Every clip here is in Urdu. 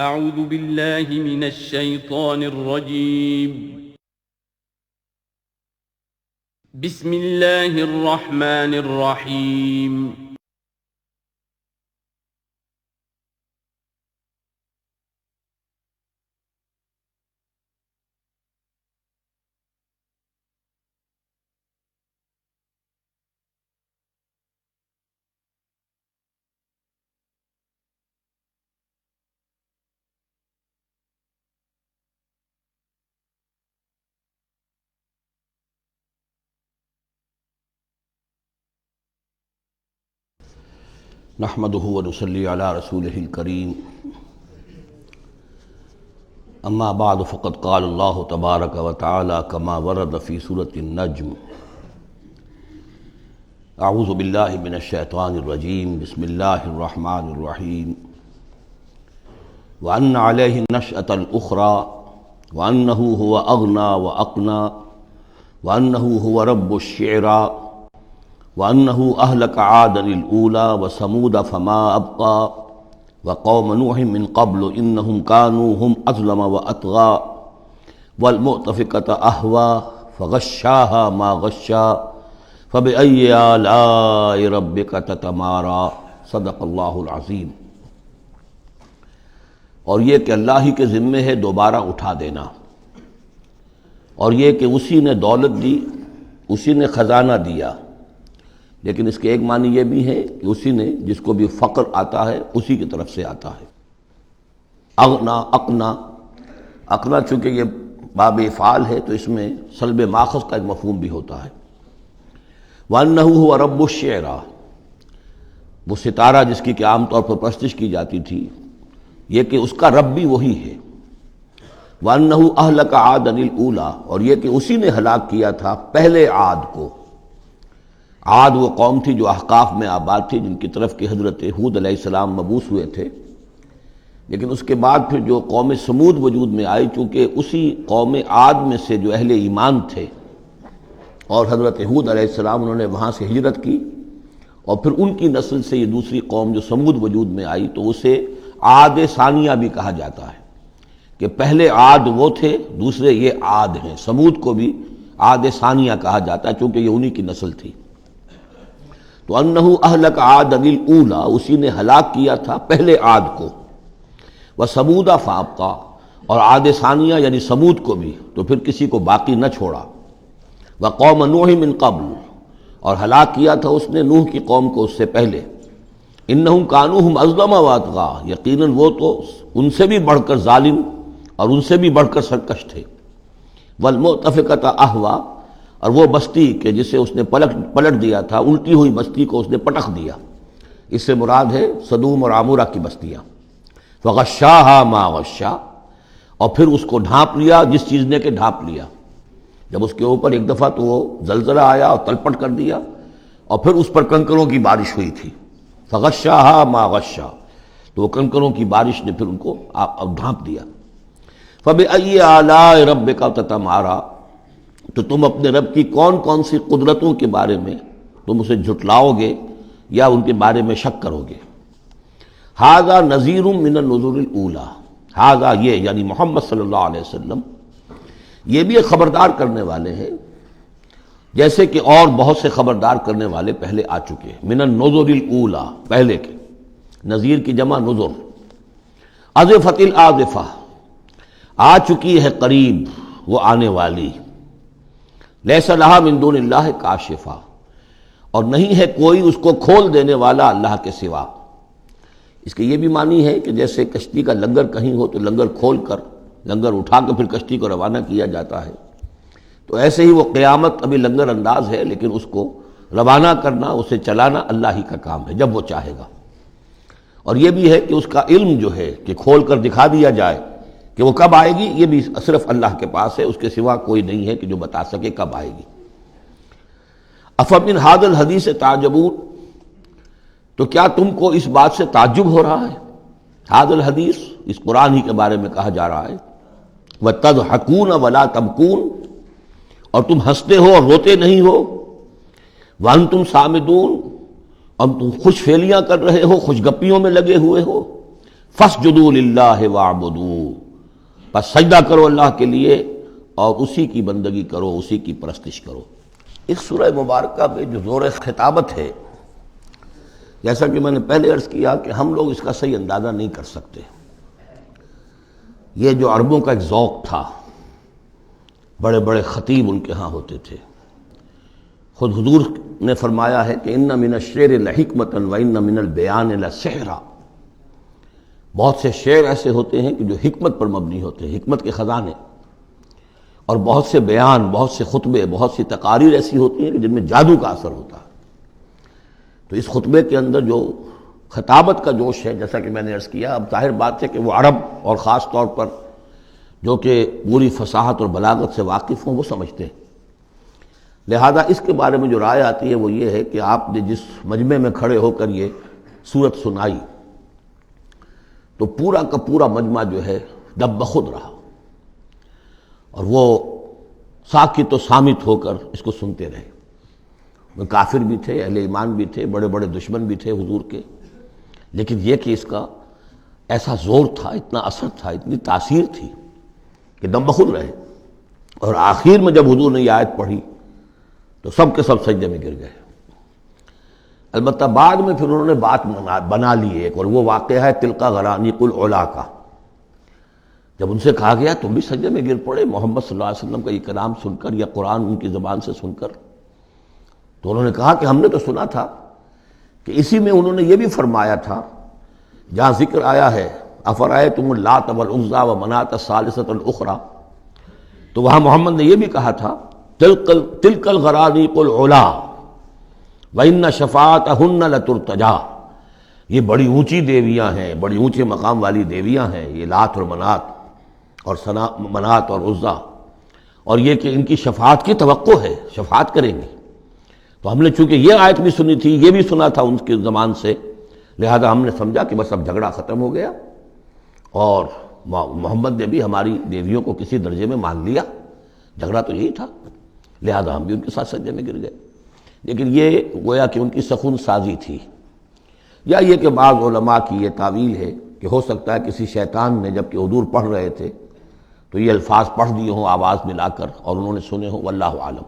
اعوذ باللہ من الشیطان الرجیم بسم اللہ الرحمن الرحیم نحمده ونصلي على رسوله الكريم اما بعد فقد قال الله تبارك وتعالى كما ورد في سورة النجم اعوذ بالله من الشيطان الرجيم بسم الله الرحمن الرحيم وأن عليه النشأة الأخرى وأنه هو أغنى وأقنى وأنه هو رب الشعرى وأنه أهلك عادا الأولى وثمود فما أبقى وقوم نوح من قبل إنهم كانوا هم أظلم وأطغى والمؤتفكة أهوى فغشاها ما غشا فبأي آلاء ربك تتمارى صدق اللہ العظیم۔ اور یہ کہ اللہ ہی کے ذمے ہے دوبارہ اٹھا دینا، اور یہ کہ اسی نے دولت دی، اسی نے خزانہ دیا، لیکن اس کے ایک معنی یہ بھی ہے کہ اسی نے جس کو بھی فقر آتا ہے اسی کی طرف سے آتا ہے۔ اغنا اقنا، اقنا چونکہ یہ باب افعال ہے تو اس میں سلب ماخذ کا ایک مفہوم بھی ہوتا ہے۔ وَأَنَّهُ هُوَ رَبُّ الشِّعْرَى، وہ ستارہ جس کی کہ عام طور پر پرستش کی جاتی تھی، یہ کہ اس کا رب بھی وہی ہے۔ وَأَنَّهُ أَهْلَكَ عَادًا الْأُولَى، اور یہ کہ اسی نے ہلاک کیا تھا پہلے عاد کو۔ عاد وہ قوم تھی جو احقاف میں آباد تھی، جن کی طرف کہ حضرت ہود علیہ السلام مبعوث ہوئے تھے، لیکن اس کے بعد پھر جو قوم سمود وجود میں آئی، چونکہ اسی قوم عاد میں سے جو اہل ایمان تھے اور حضرت ہود علیہ السلام انہوں نے وہاں سے ہجرت کی، اور پھر ان کی نسل سے یہ دوسری قوم جو سمود وجود میں آئی، تو اسے عاد ثانیہ بھی کہا جاتا ہے کہ پہلے عاد وہ تھے، دوسرے یہ عاد ہیں۔ سمود کو بھی عاد ثانیہ کہا جاتا ہے چونکہ یہ انہی کی نسل تھی۔ تو انہو اہلک عاد الاولی، اسی نے ہلاک کیا تھا پہلے عاد کو۔ وثمود فابقی، اور عاد ثانیہ یعنی سمود کو بھی تو پھر کسی کو باقی نہ چھوڑا۔ وقوم نوح من قبل، اور ہلاک کیا تھا اس نے نوح کی قوم کو اس سے پہلے۔ انہم کانوا ہم اظلم واطغی، یقیناً وہ تو ان سے بھی بڑھ کر ظالم اور ان سے بھی بڑھ کر سرکش تھے۔ والمؤتفکۃ اہویٰ، اور وہ بستی کہ جسے اس نے پلٹ دیا تھا، الٹی ہوئی بستی کو اس نے پٹخ دیا، اس سے مراد ہے سدوم اور عمورہ کی بستیاں۔ فغشاها ما غشا، اور پھر اس کو ڈھانپ لیا جس چیز نے کہ ڈھانپ لیا۔ جب اس کے اوپر ایک دفعہ تو وہ زلزلہ آیا اور تلپٹ کر دیا، اور پھر اس پر کنکروں کی بارش ہوئی تھی۔ فغشاها ما غشا، تو وہ کنکروں کی بارش نے پھر ان کو ڈھانپ دیا۔ فبأي آلاء ربك تتمارى، تو تم اپنے رب کی کون کون سی قدرتوں کے بارے میں تم اسے جھٹلاؤ گے یا ان کے بارے میں شک کرو گے۔ ھذا نذیر من النذر الاولی، ھذا یہ یعنی محمد صلی اللہ علیہ وسلم یہ بھی ایک خبردار کرنے والے ہیں، جیسے کہ اور بہت سے خبردار کرنے والے پہلے آ چکے ہیں۔ من النذر الاولی، پہلے کے، نذیر کی جمع نذر۔ ازفت الازفہ، آ چکی ہے قریب وہ آنے والی۔ لیس لہا من دون اللہ کاشفہ، اور نہیں ہے کوئی اس کو کھول دینے والا اللہ کے سوا۔ اس کے یہ بھی معنی ہے کہ جیسے کشتی کا لنگر کہیں ہو تو لنگر کھول کر، لنگر اٹھا کے پھر کشتی کو روانہ کیا جاتا ہے، تو ایسے ہی وہ قیامت ابھی لنگر انداز ہے، لیکن اس کو روانہ کرنا، اسے چلانا اللہ ہی کا کام ہے جب وہ چاہے گا۔ اور یہ بھی ہے کہ اس کا علم جو ہے کہ کھول کر دکھا دیا جائے کہ وہ کب آئے گی، یہ بھی صرف اللہ کے پاس ہے، اس کے سوا کوئی نہیں ہے کہ جو بتا سکے کب آئے گی۔ افمن ھذا الحدیث تعجبون، تو کیا تم کو اس بات سے تعجب ہو رہا ہے؟ ھذا الحدیث، اس قرآن ہی کے بارے میں کہا جا رہا ہے۔ وتضحکون ولا تبکون، اور تم ہنستے ہو اور روتے نہیں ہو۔ وانتم صامدون، اور تم خوش فیلیاں کر رہے ہو، خوش گپیوں میں لگے ہوئے ہو۔ فاسجدوا للہ واعبدوا، پس سجدہ کرو اللہ کے لیے اور اسی کی بندگی کرو، اسی کی پرستش کرو۔ اس سورہ مبارکہ میں جو زور خطابت ہے، جیسا کہ میں نے پہلے عرض کیا کہ ہم لوگ اس کا صحیح اندازہ نہیں کر سکتے۔ یہ جو عربوں کا ایک ذوق تھا، بڑے بڑے خطیب ان کے ہاں ہوتے تھے۔ خود حضور نے فرمایا ہے کہ ان من الشعر لحکمۃ وان من البیان لسحرا، بہت سے شعر ایسے ہوتے ہیں کہ جو حکمت پر مبنی ہوتے ہیں، حکمت کے خزانے، اور بہت سے بیان، بہت سے خطبے، بہت سی تقاریر ایسی ہوتی ہیں کہ جن میں جادو کا اثر ہوتا ہے۔ تو اس خطبے کے اندر جو خطابت کا جوش ہے، جیسا کہ میں نے عرض کیا، اب ظاہر بات ہے کہ وہ عرب اور خاص طور پر جو کہ پوری فصاحت اور بلاغت سے واقف ہوں وہ سمجھتے ہیں۔ لہذا اس کے بارے میں جو رائے آتی ہے وہ یہ ہے کہ آپ نے جس مجمع میں کھڑے ہو کر یہ سورت سنائی تو پورا کا پورا مجمع جو ہے دب بخود رہا، اور وہ ساکت و صامت ہو کر اس کو سنتے رہے۔ وہ کافر بھی تھے، اہل ایمان بھی تھے، بڑے بڑے دشمن بھی تھے حضور کے، لیکن یہ کہ اس کا ایسا زور تھا، اتنا اثر تھا، اتنی تاثیر تھی کہ دم بخود رہے۔ اور آخر میں جب حضور نے یہ آیت پڑھی تو سب کے سب سجدے میں گر گئے۔ البتہ بعد میں پھر انہوں نے بات بنا لی ایک، اور وہ واقعہ ہے تلقا غرانیق العلا کا۔ جب ان سے کہا گیا تم بھی سجدے میں گر پڑے محمد صلی اللہ علیہ وسلم کا یہ کلام سن کر یا قرآن ان کی زبان سے سن کر، تو انہوں نے کہا کہ ہم نے تو سنا تھا کہ اسی میں انہوں نے یہ بھی فرمایا تھا جہاں ذکر آیا ہے افرأیتم اللات والعزی ومناۃ الثالثۃ الاخری، تو وہاں محمد نے یہ بھی کہا تھا تلک الغرانیق العلا وان شفاعتہن لترتجی، یہ بڑی اونچی دیویاں ہیں، بڑی اونچے مقام والی دیویاں ہیں یہ لات اور منات اور عزیٰ، اور یہ کہ ان کی شفاعت کی توقع ہے، شفاعت کریں گی۔ تو ہم نے چونکہ یہ آیت بھی سنی تھی، یہ بھی سنا تھا ان کے زمان سے، لہذا ہم نے سمجھا کہ بس اب جھگڑا ختم ہو گیا، اور محمد نے بھی ہماری دیویوں کو کسی درجے میں مان لیا، جھگڑا تو یہی تھا، لہذا ہم بھی ان کے ساتھ سجدے میں گر گئے۔ لیکن یہ گویا کہ ان کی سخن سازی تھی، یا یہ کہ بعض علماء کی یہ تعویل ہے کہ ہو سکتا ہے کسی شیطان نے جب کہ حضور پڑھ رہے تھے تو یہ الفاظ پڑھ دیے ہوں آواز ملا کر اور انہوں نے سنے ہوں، واللہ عالم۔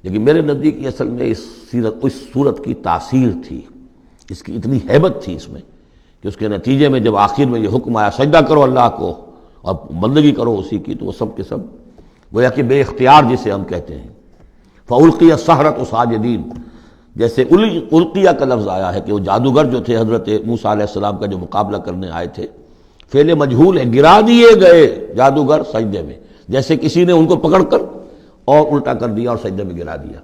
لیکن میرے نزدیک یہ اصل میں اس صورت کی تاثیر تھی، اس کی اتنی ہیبت تھی اس میں کہ اس کے نتیجے میں جب آخر میں یہ حکم آیا سجدہ کرو اللہ کو اور بندگی کرو اسی کی، تو وہ سب کے سب گویا کہ بے اختیار جسے ہم کہتے ہیں، فَأُلْقِيَ السَّحَرَةُ سَاجِدِينَ، جیسے القیہ کا لفظ آیا ہے کہ وہ جادوگر جو تھے حضرت موسیٰ علیہ السلام کا جو مقابلہ کرنے آئے تھے، فعل مجہول ہے، گرا دیے گئے جادوگر سجدے میں، جیسے کسی نے ان کو پکڑ کر اور الٹا کر دیا اور سجدے میں گرا دیا،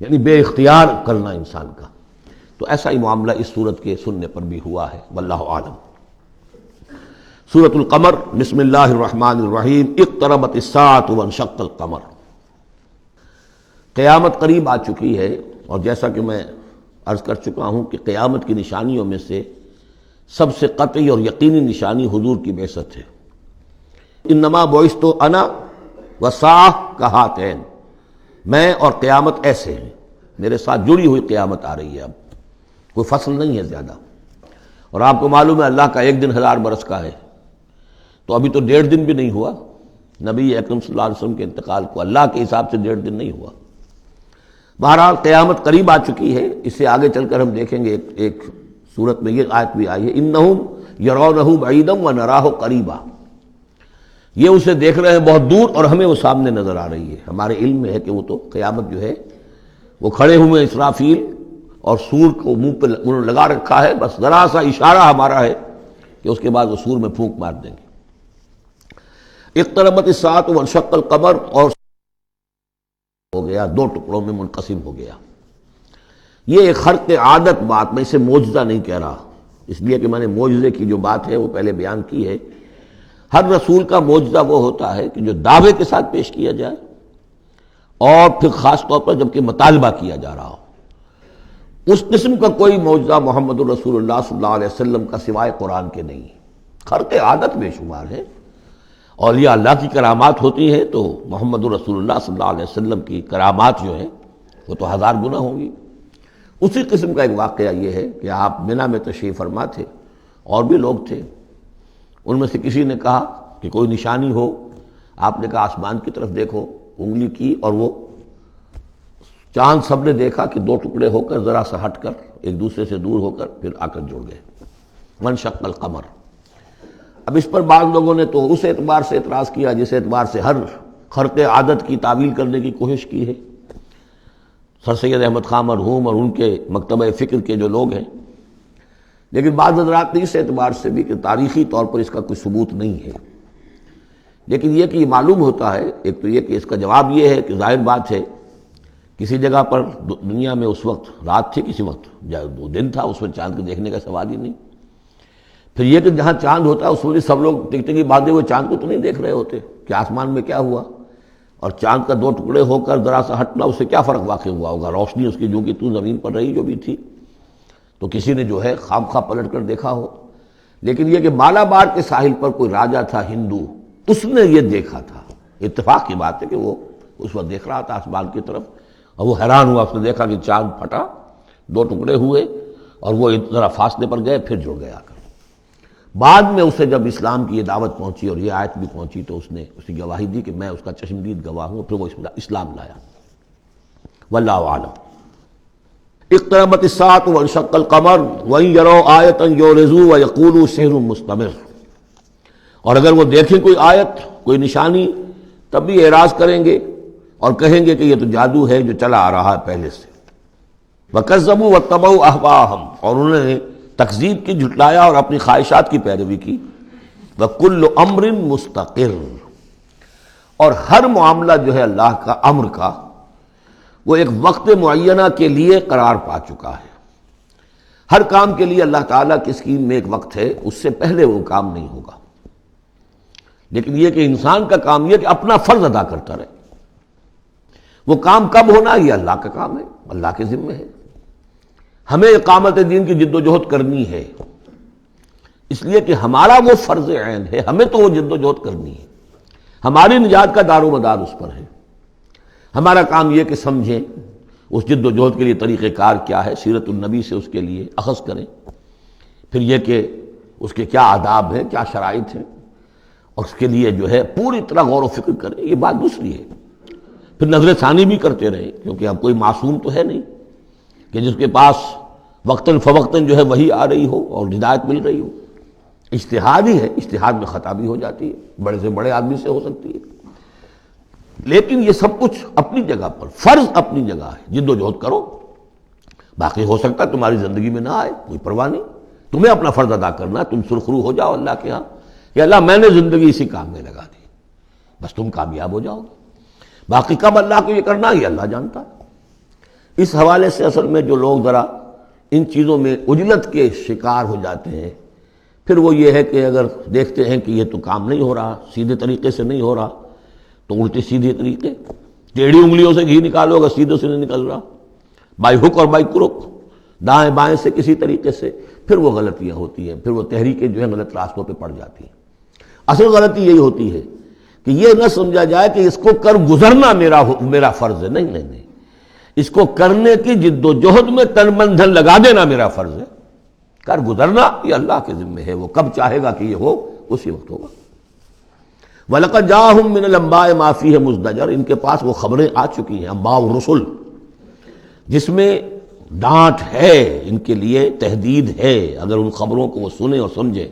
یعنی بے اختیار کرنا انسان کا۔ تو ایسا ہی معاملہ اس سورت کے سننے پر بھی ہوا ہے، واللہ عالم۔ سورۃ القمر، بسم اللہ الرحمن الرحیم، اقتربت الساعۃ وانشق القمر۔ قیامت قریب آ چکی ہے، اور جیسا کہ میں عرض کر چکا ہوں کہ قیامت کی نشانیوں میں سے سب سے قطعی اور یقینی نشانی حضور کی بعثت ہے۔ انما بعثت انا والساعۃ کہاتین، میں اور قیامت ایسے ہیں، میرے ساتھ جڑی ہوئی قیامت آ رہی ہے، اب کوئی فصل نہیں ہے زیادہ۔ اور آپ کو معلوم ہے اللہ کا ایک دن 1000 برس کا ہے، تو ابھی تو 1.5 دن بھی نہیں ہوا نبی اکرم صلی اللہ علیہ وسلم کے انتقال کو، اللہ کے حساب سے 1.5 دن نہیں ہوا۔ بہرحال قیامت قریب آ چکی ہے، اس سے آگے چل کر ہم دیکھیں گے ایک صورت میں یہ آیت بھی آئی ہے، انہم یرونہ بعیدا ونراہ قریبا، یہ اسے دیکھ رہے ہیں بہت دور اور ہمیں وہ سامنے نظر آ رہی ہے۔ ہمارے علم میں ہے کہ وہ تو قیامت جو ہے وہ کھڑے ہوئے اسرافیل اور سور کو منہ پہ انہوں نے لگا رکھا ہے، بس ذرا سا اشارہ ہمارا ہے کہ اس کے بعد وہ سور میں پھونک مار دیں گے۔ اقتربت الساعۃ وانشق القمر، اور ہو گیا، 2 ٹکڑوں میں منقسم ہو گیا۔ یہ ایک خرق عادت بات، میں اسے معجزہ نہیں کہہ رہا، اس لیے کہ میں نے معجزے کی جو بات ہے وہ پہلے بیان کی ہے۔ ہر رسول کا معجزہ وہ ہوتا ہے کہ جو دعوے کے ساتھ پیش کیا جائے، اور پھر خاص طور پر جب کہ مطالبہ کیا جا رہا ہو۔ اس قسم کا کوئی معجزہ محمد الرسول اللہ صلی اللہ علیہ وسلم کا سوائے قرآن کے نہیں، خرق عادت بے شمار ہے۔ اولیاء اللہ کی کرامات ہوتی ہیں تو محمد الرسول اللہ صلی اللہ علیہ وسلم کی کرامات جو ہیں وہ تو 1000 گنا ہوں گی۔ اسی قسم کا ایک واقعہ یہ ہے کہ آپ منی میں تشریف فرما تھے اور بھی لوگ تھے، ان میں سے کسی نے کہا کہ کوئی نشانی ہو، آپ نے کہا آسمان کی طرف دیکھو، انگلی کی اور وہ چاند سب نے دیکھا کہ دو ٹکڑے ہو کر ذرا سا ہٹ کر ایک دوسرے سے دور ہو کر پھر آ کر جڑ گئے، وانشق القمر۔ اب اس پر بعض لوگوں نے تو اس اعتبار سے اعتراض کیا جس اعتبار سے ہر خرق عادت کی تعویل کرنے کی کوشش کی ہے، سر سید احمد خان مرحوم اور ان کے مکتبہ فکر کے جو لوگ ہیں، لیکن بعض حضرات نے اس اعتبار سے بھی کہ تاریخی طور پر اس کا کوئی ثبوت نہیں ہے، لیکن یہ کہ یہ معلوم ہوتا ہے، ایک تو یہ کہ اس کا جواب یہ ہے کہ ظاہر بات ہے کسی جگہ پر دنیا میں اس وقت رات تھی، کسی وقت وہ دن تھا، اس میں چاند کے دیکھنے کا سوال ہی نہیں۔ پھر یہ کہ جہاں چاند ہوتا ہے اس میں سب لوگ ٹکٹکی باندھے ہوئے چاند کو تو نہیں دیکھ رہے ہوتے کہ آسمان میں کیا ہوا، اور چاند کا دو ٹکڑے ہو کر ذرا سا ہٹنا اس سے کیا فرق واقع ہوا ہوگا، روشنی اس کی جو کہ تو زمین پر رہی جو بھی تھی، تو کسی نے جو ہے خام خواہ پلٹ کر دیکھا ہو۔ لیکن یہ کہ مالابار کے ساحل پر کوئی راجا تھا ہندو، اس نے یہ دیکھا تھا، اتفاق کی بات ہے کہ وہ اس وقت دیکھ رہا تھا آسمان کی طرف، اور وہ حیران ہوا، اس نے دیکھا کہ چاند پھٹا، دو ٹکڑے ہوئے اور وہ ذرا فاصلے پر گئے، پھر جڑ گیا۔ بعد میں اسے جب اسلام کی یہ دعوت پہنچی اور یہ آیت بھی پہنچی تو اس نے اس کی گواہی دی کہ میں اس کا چشمدید گواہ ہوں، پھر وہ اسلام لایا۔ واللہ اعلم۔ اقتربت الساعة وانشق القمر وإن يروا آية يعرضوا ويقولوا سحر مستمر، اور اگر وہ دیکھیں کوئی آیت، کوئی نشانی، تب بھی اعراض کریں گے اور کہیں گے کہ یہ تو جادو ہے جو چلا آ رہا ہے پہلے سے۔ وَكَذَّبُوا وَاتَّبَعُوا أَهْوَاءَهُمْ، اور انہوں نے تکذیب کی، جھٹلایا اور اپنی خواہشات کی پیروی کی۔ وَكُلُّ أَمْرٍ مُسْتَقِرٌ، اور ہر معاملہ جو ہے اللہ کا امر کا وہ ایک وقت معینہ کے لیے قرار پا چکا ہے۔ ہر کام کے لیے اللہ تعالیٰ کی اسکیم میں ایک وقت ہے، اس سے پہلے وہ کام نہیں ہوگا۔ لیکن یہ کہ انسان کا کام یہ کہ اپنا فرض ادا کرتا رہے، وہ کام کب ہونا یہ اللہ کا کام ہے، اللہ کے ذمہ ہے۔ ہمیں اقامت دین کی جد و جہد کرنی ہے، اس لیے کہ ہمارا وہ فرض عین ہے، ہمیں تو وہ جد و جہد کرنی ہے، ہماری نجات کا دار و مدار اس پر ہے۔ ہمارا کام یہ کہ سمجھیں اس جد و جہد کے لیے طریقہ کار کیا ہے، سیرت النبی سے اس کے لیے اخذ کریں، پھر یہ کہ اس کے کیا آداب ہیں، کیا شرائط ہیں، اور اس کے لیے جو ہے پوری طرح غور و فکر کریں، یہ بات دوسری ہے۔ پھر نظر ثانی بھی کرتے رہیں، کیونکہ اب کوئی معصوم تو ہے نہیں کہ جس کے پاس وقتاً فوقتاً جو ہے وہی آ رہی ہو اور ہدایت مل رہی ہو۔ اجتہاد ہی ہے، اجتہاد میں خطا بھی ہو جاتی ہے، بڑے سے بڑے آدمی سے ہو سکتی ہے، لیکن یہ سب کچھ اپنی جگہ پر، فرض اپنی جگہ ہے، جد و جہد کرو۔ باقی ہو سکتا ہے تمہاری زندگی میں نہ آئے، کوئی پرواہ نہیں، تمہیں اپنا فرض ادا کرنا، تم سرخرو ہو جاؤ اللہ کے ہاں کہ اللہ میں نے زندگی اسی کام میں لگا دی، بس تم کامیاب ہو جاؤ گے۔ باقی کب اللہ کو یہ کرنا یہ اللہ جانتا ہے۔ اس حوالے سے اصل میں جو لوگ ذرا ان چیزوں میں عجلت کے شکار ہو جاتے ہیں، پھر وہ یہ ہے کہ اگر دیکھتے ہیں کہ یہ تو کام نہیں ہو رہا، سیدھے طریقے سے نہیں ہو رہا، تو الٹے سیدھے طریقے، ٹیڑھی انگلیوں سے گھی نکالو اگر سیدھے سے نہیں نکل رہا، بائی ہک اور بائی کرک، دائیں بائیں سے کسی طریقے سے، پھر وہ غلطیاں ہوتی ہیں، پھر وہ تحریکیں جو ہیں غلط راستوں پہ پڑ جاتی ہیں۔ اصل غلطی یہی ہوتی ہے کہ یہ نہ سمجھا جائے کہ اس کو کر گزرنا میرا فرض ہے، نہیں نہیں نہیں، اس کو کرنے کی جد و جہد میں تن من دھن لگا دینا میرا فرض ہے، کر گزرنا یہ اللہ کے ذمہ ہے، وہ کب چاہے گا کہ یہ ہو اسی وقت ہوگا۔ وَلَقَدْ جَاءَهُم مِّنَ الْأَنبَاءِ مَا فِيهِ مُزْدَجَرٌ، ان کے پاس وہ خبریں آ چکی ہیں، انباء الرسل، جس میں ڈانٹ ہے، ان کے لیے تہدید ہے، اگر ان خبروں کو وہ سنیں اور سمجھیں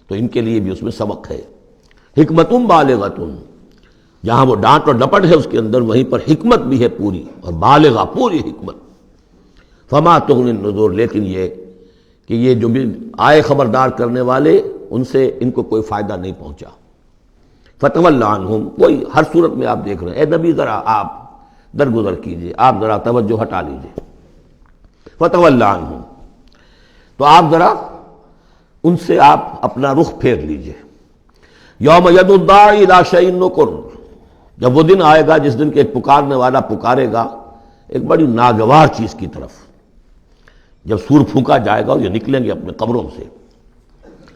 تو ان کے لیے بھی اس میں سبق ہے۔ حکمت بالغۃ، جہاں وہ ڈانٹ اور ڈپٹ ہے اس کے اندر، وہیں پر حکمت بھی ہے پوری، اور بالغہ پوری حکمت۔ فما تغنی النذور، لیکن یہ کہ یہ جو بھی آئے خبردار کرنے والے، ان سے ان کو کوئی فائدہ نہیں پہنچا۔ فتول عنہم، کوئی ہر صورت میں آپ دیکھ رہے ہیں، اے نبی ذرا آپ درگزر کیجئے، آپ ذرا توجہ ہٹا لیجئے۔ فتول عنہم، تو آپ ذرا ان سے آپ اپنا رخ پھیر لیجئے۔ یوم یدعو الداعی الی شیء نکر، جب وہ دن آئے گا جس دن کے ایک پکارنے والا پکارے گا ایک بڑی ناگوار چیز کی طرف، جب سور پھونکا جائے گا اور یہ نکلیں گے اپنے قبروں سے۔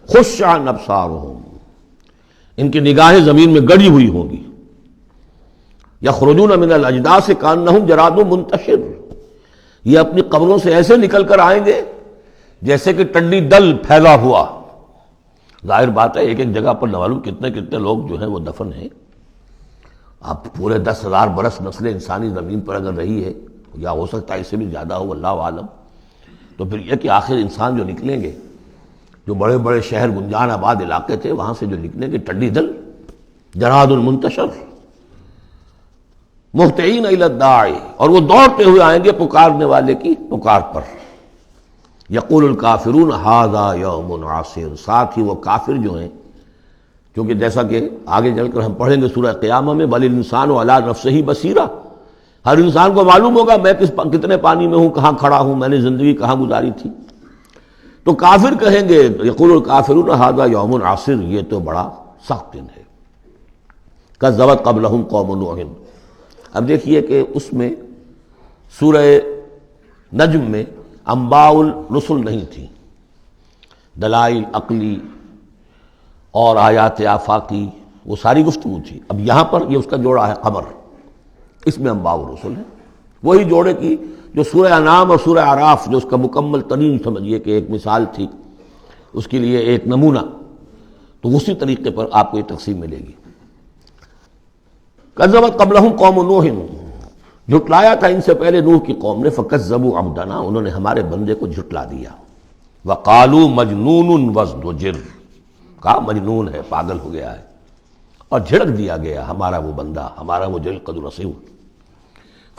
خش عن ابصارہم، ان کی نگاہیں زمین میں گڑی ہوئی ہوں گی۔ یخرجون من الاجداث کانہم جراد منتشر، یہ اپنی قبروں سے ایسے نکل کر آئیں گے جیسے کہ ٹڈی دل پھیلا ہوا، ظاہر بات ہے ایک ایک جگہ پر نہ معلوم کتنے کتنے لوگ جو ہیں وہ دفن ہیں. اب پورے 10,000 برس نسل انسانی زمین پر اگر رہی ہے یا ہو سکتا ہے اس سے بھی زیادہ ہو، اللہ عالم، تو پھر یہ کہ آخر انسان جو نکلیں گے، جو بڑے بڑے شہر گنجان آباد علاقے تھے وہاں سے جو نکلیں گے ٹڈی دل، جراد المنتشر، مہطعین الی الداعی، اور وہ دوڑتے ہوئے آئیں گے پکارنے والے کی پکار پر. یقول الکافرون ھذا یوم عسیر، ساتھ ہی وہ کافر جو ہیں، کیونکہ جیسا کہ آگے چل کر ہم پڑھیں گے سورہ قیامہ میں، بل الانسان علی نفسہ بصیرہ، ہر انسان کو معلوم ہوگا میں کتنے پانی میں ہوں، کہاں کھڑا ہوں، میں نے زندگی کہاں گزاری تھی. تو کافر کہیں گے یقول الکافرون ھذا یوم عسیر، یہ تو بڑا سخت دن ہے. کذبت قبلہم قوم نوح، اب دیکھیے کہ اس میں سورہ نجم میں انباء الرسل نہیں تھی، دلائل عقلی اور آیات آفاقی وہ ساری گفتگو تھی. اب یہاں پر یہ اس کا جوڑا ہے قمر، اس میں انباء الرسل ہے، وہی جوڑے کی جو سورہ انعام اور سورہ اعراف جو اس کا مکمل ترین سمجھیے کہ ایک مثال تھی، اس کے لیے ایک نمونہ، تو اسی طریقے پر آپ کو یہ تقسیم ملے گی. کذبت قبلہم قوم نوح، جھٹلایا تھا ان سے پہلے نوح کی قوم نے، فکذبوا عبدنا، انہوں نے ہمارے بندے کو جھٹلا دیا. وقالوا مجنون وازدجر، کہا مجنون ہے، پاگل ہو گیا ہے، اور جھڑک دیا گیا ہمارا وہ بندہ، ہمارا وہ جل قدر رسول.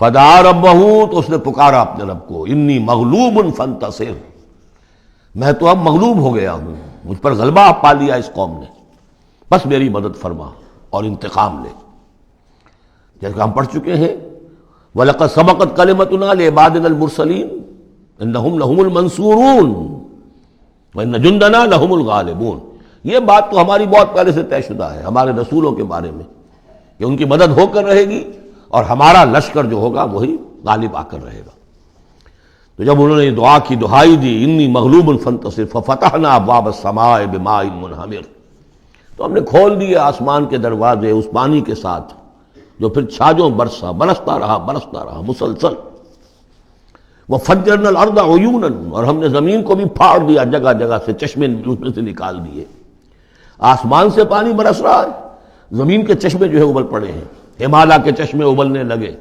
فدعا ربہ، تو اس نے پکارا اپنے رب کو، انی مغلوب فانتصر، میں تو اب مغلوب ہو گیا ہوں، مجھ پر غلبہ پا لیا اس قوم نے، بس میری مدد فرما اور انتقام لے. جیسے ہم پڑھ چکے ہیں وَلَقَدْ سَبَقَتْ كَلِمَتُنَا لِعِبَادِنَا الْمُرْسَلِينَ إِنَّهُمْ لَهُمُ الْمَنْصُورُونَ وَإِنَّ جُنْدَنَا لَهُمُ الْغَالِبُونَ. یہ بات تو ہماری بہت پہلے سے طے شدہ ہے ہمارے رسولوں کے بارے میں کہ ان کی مدد ہو کر رہے گی اور ہمارا لشکر جو ہوگا وہی غالب آ کر رہے گا. تو جب انہوں نے دعا کی، دہائی دی، انی مغلوب فانتصر ففتحنا ابواب السماء بماء منہمر، تو ہم نے کھول دیے آسمان کے دروازے اس پانی کے ساتھ جو پھر چھاجوں برستا رہا مسلسل. وفجرنا الارض عیونا، اور ہم نے زمین کو بھی پھاڑ دیا جگہ جگہ سے، چشمے اس میں سے نکال دیے. آسمان سے پانی برس رہا ہے، زمین کے چشمے جو ہے ابل پڑے ہیں، ہمالیہ کے چشمے ابلنے لگے،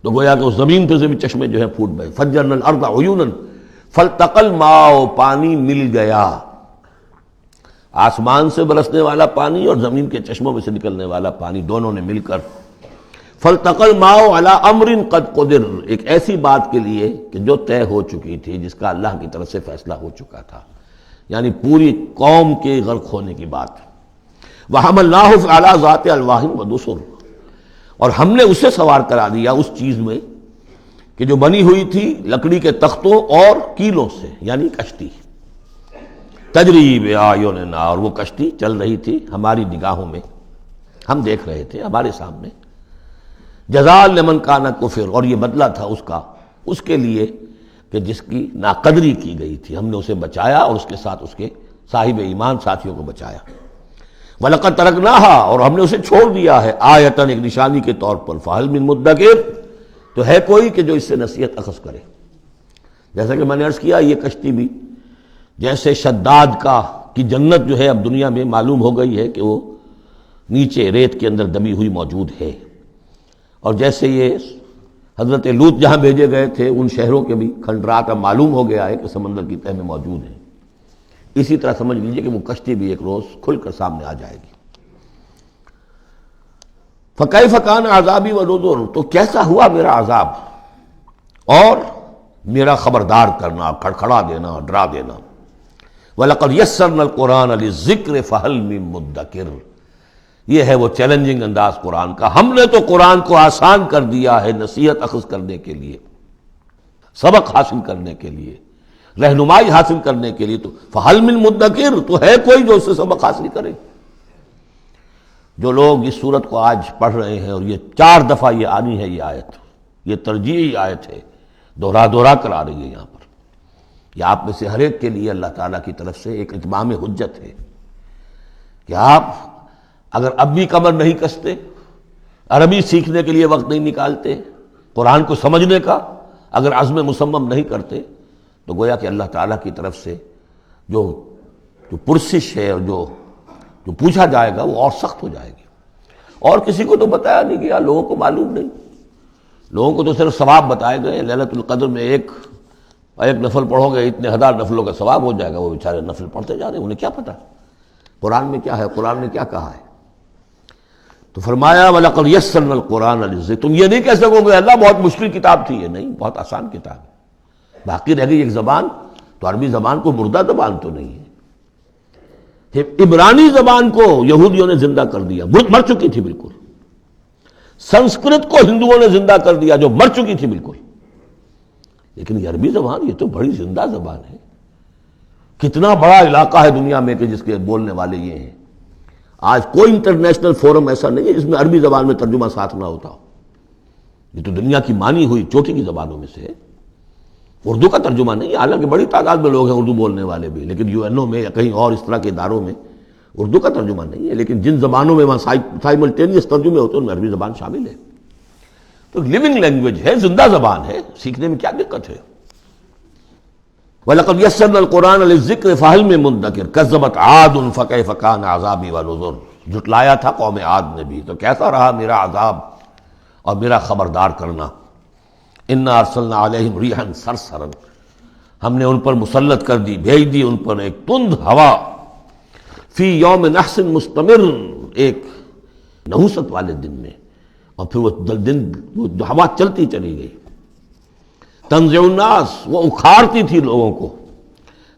تو گویا کہ اس زمین پہ سے بھی چشمے جو ہے پھوٹ گئے. فجرنا الارض عیونا فالتقى الماء، پانی مل گیا، آسمان سے برسنے والا پانی اور زمین کے چشموں میں سے نکلنے والا پانی دونوں نے مل کر، فالتقى الماء على امر قد قدر، ایک ایسی بات کے لیے کہ جو طے ہو چکی تھی، جس کا اللہ کی طرف سے فیصلہ ہو چکا تھا، یعنی پوری قوم کے غرق ہونے کی بات. وحملناه على ذات الواح ودسر، اور ہم نے اسے سوار کرا دیا اس چیز میں کہ جو بنی ہوئی تھی لکڑی کے تختوں اور کیلوں سے، یعنی کشتی. تجری بأعیننا، اور وہ کشتی چل رہی تھی ہماری نگاہوں میں، ہم دیکھ رہے تھے ہمارے سامنے. جزاء لمن کان کفر، اور یہ بدلہ تھا اس کا، اس کے لیے کہ جس کی ناقدری کی گئی تھی، ہم نے اسے بچایا اور اس کے ساتھ اس کے صاحب ایمان ساتھیوں کو بچایا. وَلَقَدْ تَرَكْنَاهَا، اور ہم نے اسے چھوڑ دیا ہے، آیتاً، ایک نشانی کے طور پر، فَهَلْ مِن مُدَّكِرٍ، تو ہے کوئی کہ جو اس سے نصیحت اخذ کرے. جیسا کہ میں نے عرض کیا، یہ کشتی بھی جیسے شداد کی جنت جو ہے اب دنیا میں معلوم ہو گئی ہے کہ وہ نیچے ریت کے اندر دبی ہوئی موجود ہے، اور جیسے یہ حضرت لوط جہاں بھیجے گئے تھے ان شہروں کے بھی کھنڈرات اب معلوم ہو گیا ہے کہ سمندر کی تہہ میں موجود ہیں، اسی طرح سمجھ لیجئے کہ وہ کشتی بھی ایک روز کھل کر سامنے آ جائے گی. فَكَيْفَ كَانَ عَذَابِي وَنُذُرِ، تو کیسا ہوا میرا عذاب اور میرا خبردار کرنا، کھڑکھڑا دینا، ڈرا دینا. وَلَقَدْ يَسَّرْنَا الْقُرْآنَ لِلذِّكْرِ فَهَلْ مِن مُدَّكِرٍ، یہ ہے وہ چیلنجنگ انداز قرآن کا. ہم نے تو قرآن کو آسان کر دیا ہے نصیحت اخذ کرنے کے لیے، سبق حاصل کرنے کے لیے، رہنمائی حاصل کرنے کے لیے. تو فَهَلْ مِن مُدَّكِرٍ، تو ہے کوئی جو اس سے سبق حاصل کرے. جو لوگ اس صورت کو آج پڑھ رہے ہیں، اور یہ 4 دفعہ یہ آنی ہے، یہ آیت، یہ ترجیحی آیت ہے، دوہرا کر آ رہی ہے یہاں پر. یہ آپ میں سے ہر ایک کے لیے اللہ تعالیٰ کی طرف سے ایک اتمام حجت ہے کہ آپ اگر اب بھی کمر نہیں کستے، عربی سیکھنے کے لیے وقت نہیں نکالتے، قرآن کو سمجھنے کا اگر عزم مصمم نہیں کرتے، تو گویا کہ اللہ تعالیٰ کی طرف سے جو جو پرسش ہے اور جو پوچھا جائے گا وہ اور سخت ہو جائے گی. اور کسی کو تو بتایا نہیں گیا، لوگوں کو معلوم نہیں، لوگوں کو تو صرف ثواب بتائے گئے. ليلۃ القدر میں ایک نفل پڑھو گے اتنے ہزار نفلوں کا ثواب ہو جائے گا. وہ بیچارے نفل پڑھتے جا رہے ہیں، انہیں کیا پتہ قرآن میں کیا ہے، قرآن نے کیا کہا ہے. تو فرمایا وَلَقَدْ يَسَّرْنَا الْقُرْآنَ لِلذِّكْرِ. تم یہ نہیں کہہ سکو گے اللہ بہت مشکل کتاب تھی. یہ نہیں، بہت آسان کتاب ہے. باقی رہ گئی ایک زبان، تو عربی زبان کو مردہ زبان تو نہیں ہے. عبرانی زبان کو یہودیوں نے زندہ کر دیا، مر چکی تھی بالکل. سنسکرت کو ہندوؤں نے زندہ کر دیا جو مر چکی تھی بالکل. لیکن یہ عربی زبان یہ تو بڑی زندہ زبان ہے. کتنا بڑا علاقہ ہے دنیا میں کہ جس کے بولنے والے یہ ہیں. آج کوئی انٹرنیشنل فورم ایسا نہیں ہے جس میں عربی زبان میں ترجمہ ساتھ نہ ہوتا ہو. یہ تو دنیا کی مانی ہوئی چوٹی کی زبانوں میں سے ہے. اردو کا ترجمہ نہیں ہے، حالانکہ بڑی تعداد میں لوگ ہیں اردو بولنے والے بھی، لیکن UN میں یا کہیں اور اس طرح کے اداروں میں اردو کا ترجمہ نہیں ہے. لیکن جن زبانوں میں وہاں سائملٹینیس ترجمے ہوتے ہیں ان میں عربی زبان شامل ہے. تو لیونگ لینگویج ہے، زندہ زبان ہے، سیکھنے میں کیا دقت ہے. وَلَقَدْ يَسَّرْنَا الْقُرْآنَ لِلذِّكْرِ فَهَلْ مِن مُدَّكِرٍ كَذَّبَتْ عَادٌ فَكَيْفَ كَانَ عَذَابِي وَنُذُرِ. جھٹلایا تھا قوم عاد نے بھی، تو کیسا رہا میرا عذاب اور میرا خبردار کرنا. اِنَّا أَرْسَلْنَا عَلَيْهِمْ رِيحًا صَرْصَرًا. ہم نے ان پر مسلط کر دی، بھیج دی ان پر ایک تند ہوا. فی یوم نحس مستمر، ایک نحوست والے دن میں، اور پھر وہ ہوا چلتی چلی گئی. تنزع الناس، وہ اکھاڑتی تھی لوگوں کو.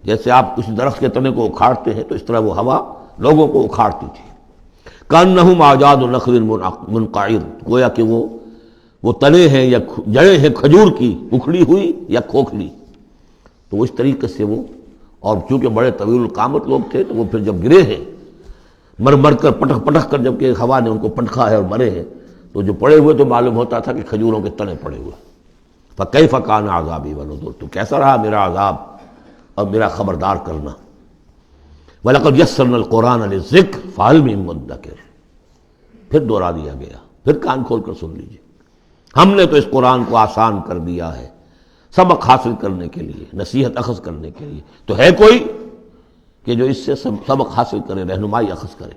جیسے آپ کسی درخت کے تنے کو اکھاڑتے ہیں تو اس طرح وہ ہوا لوگوں کو اکھاڑتی تھی. کانہم اعجاز نخل منقعر، گویا کہ وہ تنے ہیں یا جڑیں ہیں کھجور کی، اکھڑی ہوئی یا کھوکھلی. تو اس طریقے سے وہ، اور چونکہ بڑے طویل القامت لوگ تھے تو وہ پھر جب گرے ہیں مر کر پٹک کر، جب کہ ہوا نے ان کو پٹکا ہے اور مرے ہیں، تو جو پڑے ہوئے تو معلوم ہوتا تھا کہ کھجوروں کے تنے پڑے ہوئے. فَكَيْفَ كَانَ عَذَابِي وَنُذُرِ. تو کیسا رہا میرا عذاب اور میرا خبردار کرنا. وَلَقَدْ يَسَّرْنَا الْقُرْآنَ لِلذِّكْرِ فَهَلْ مِن مُدَّكِرٍ. پھر دوہرا دیا گیا، پھر کان کھول کر سن لیجیے. ہم نے تو اس قرآن کو آسان کر دیا ہے سبق حاصل کرنے کے لیے، نصیحت اخذ کرنے کے لیے. تو ہے کوئی کہ جو اس سے سبق حاصل کرے، رہنمائی اخذ کرے.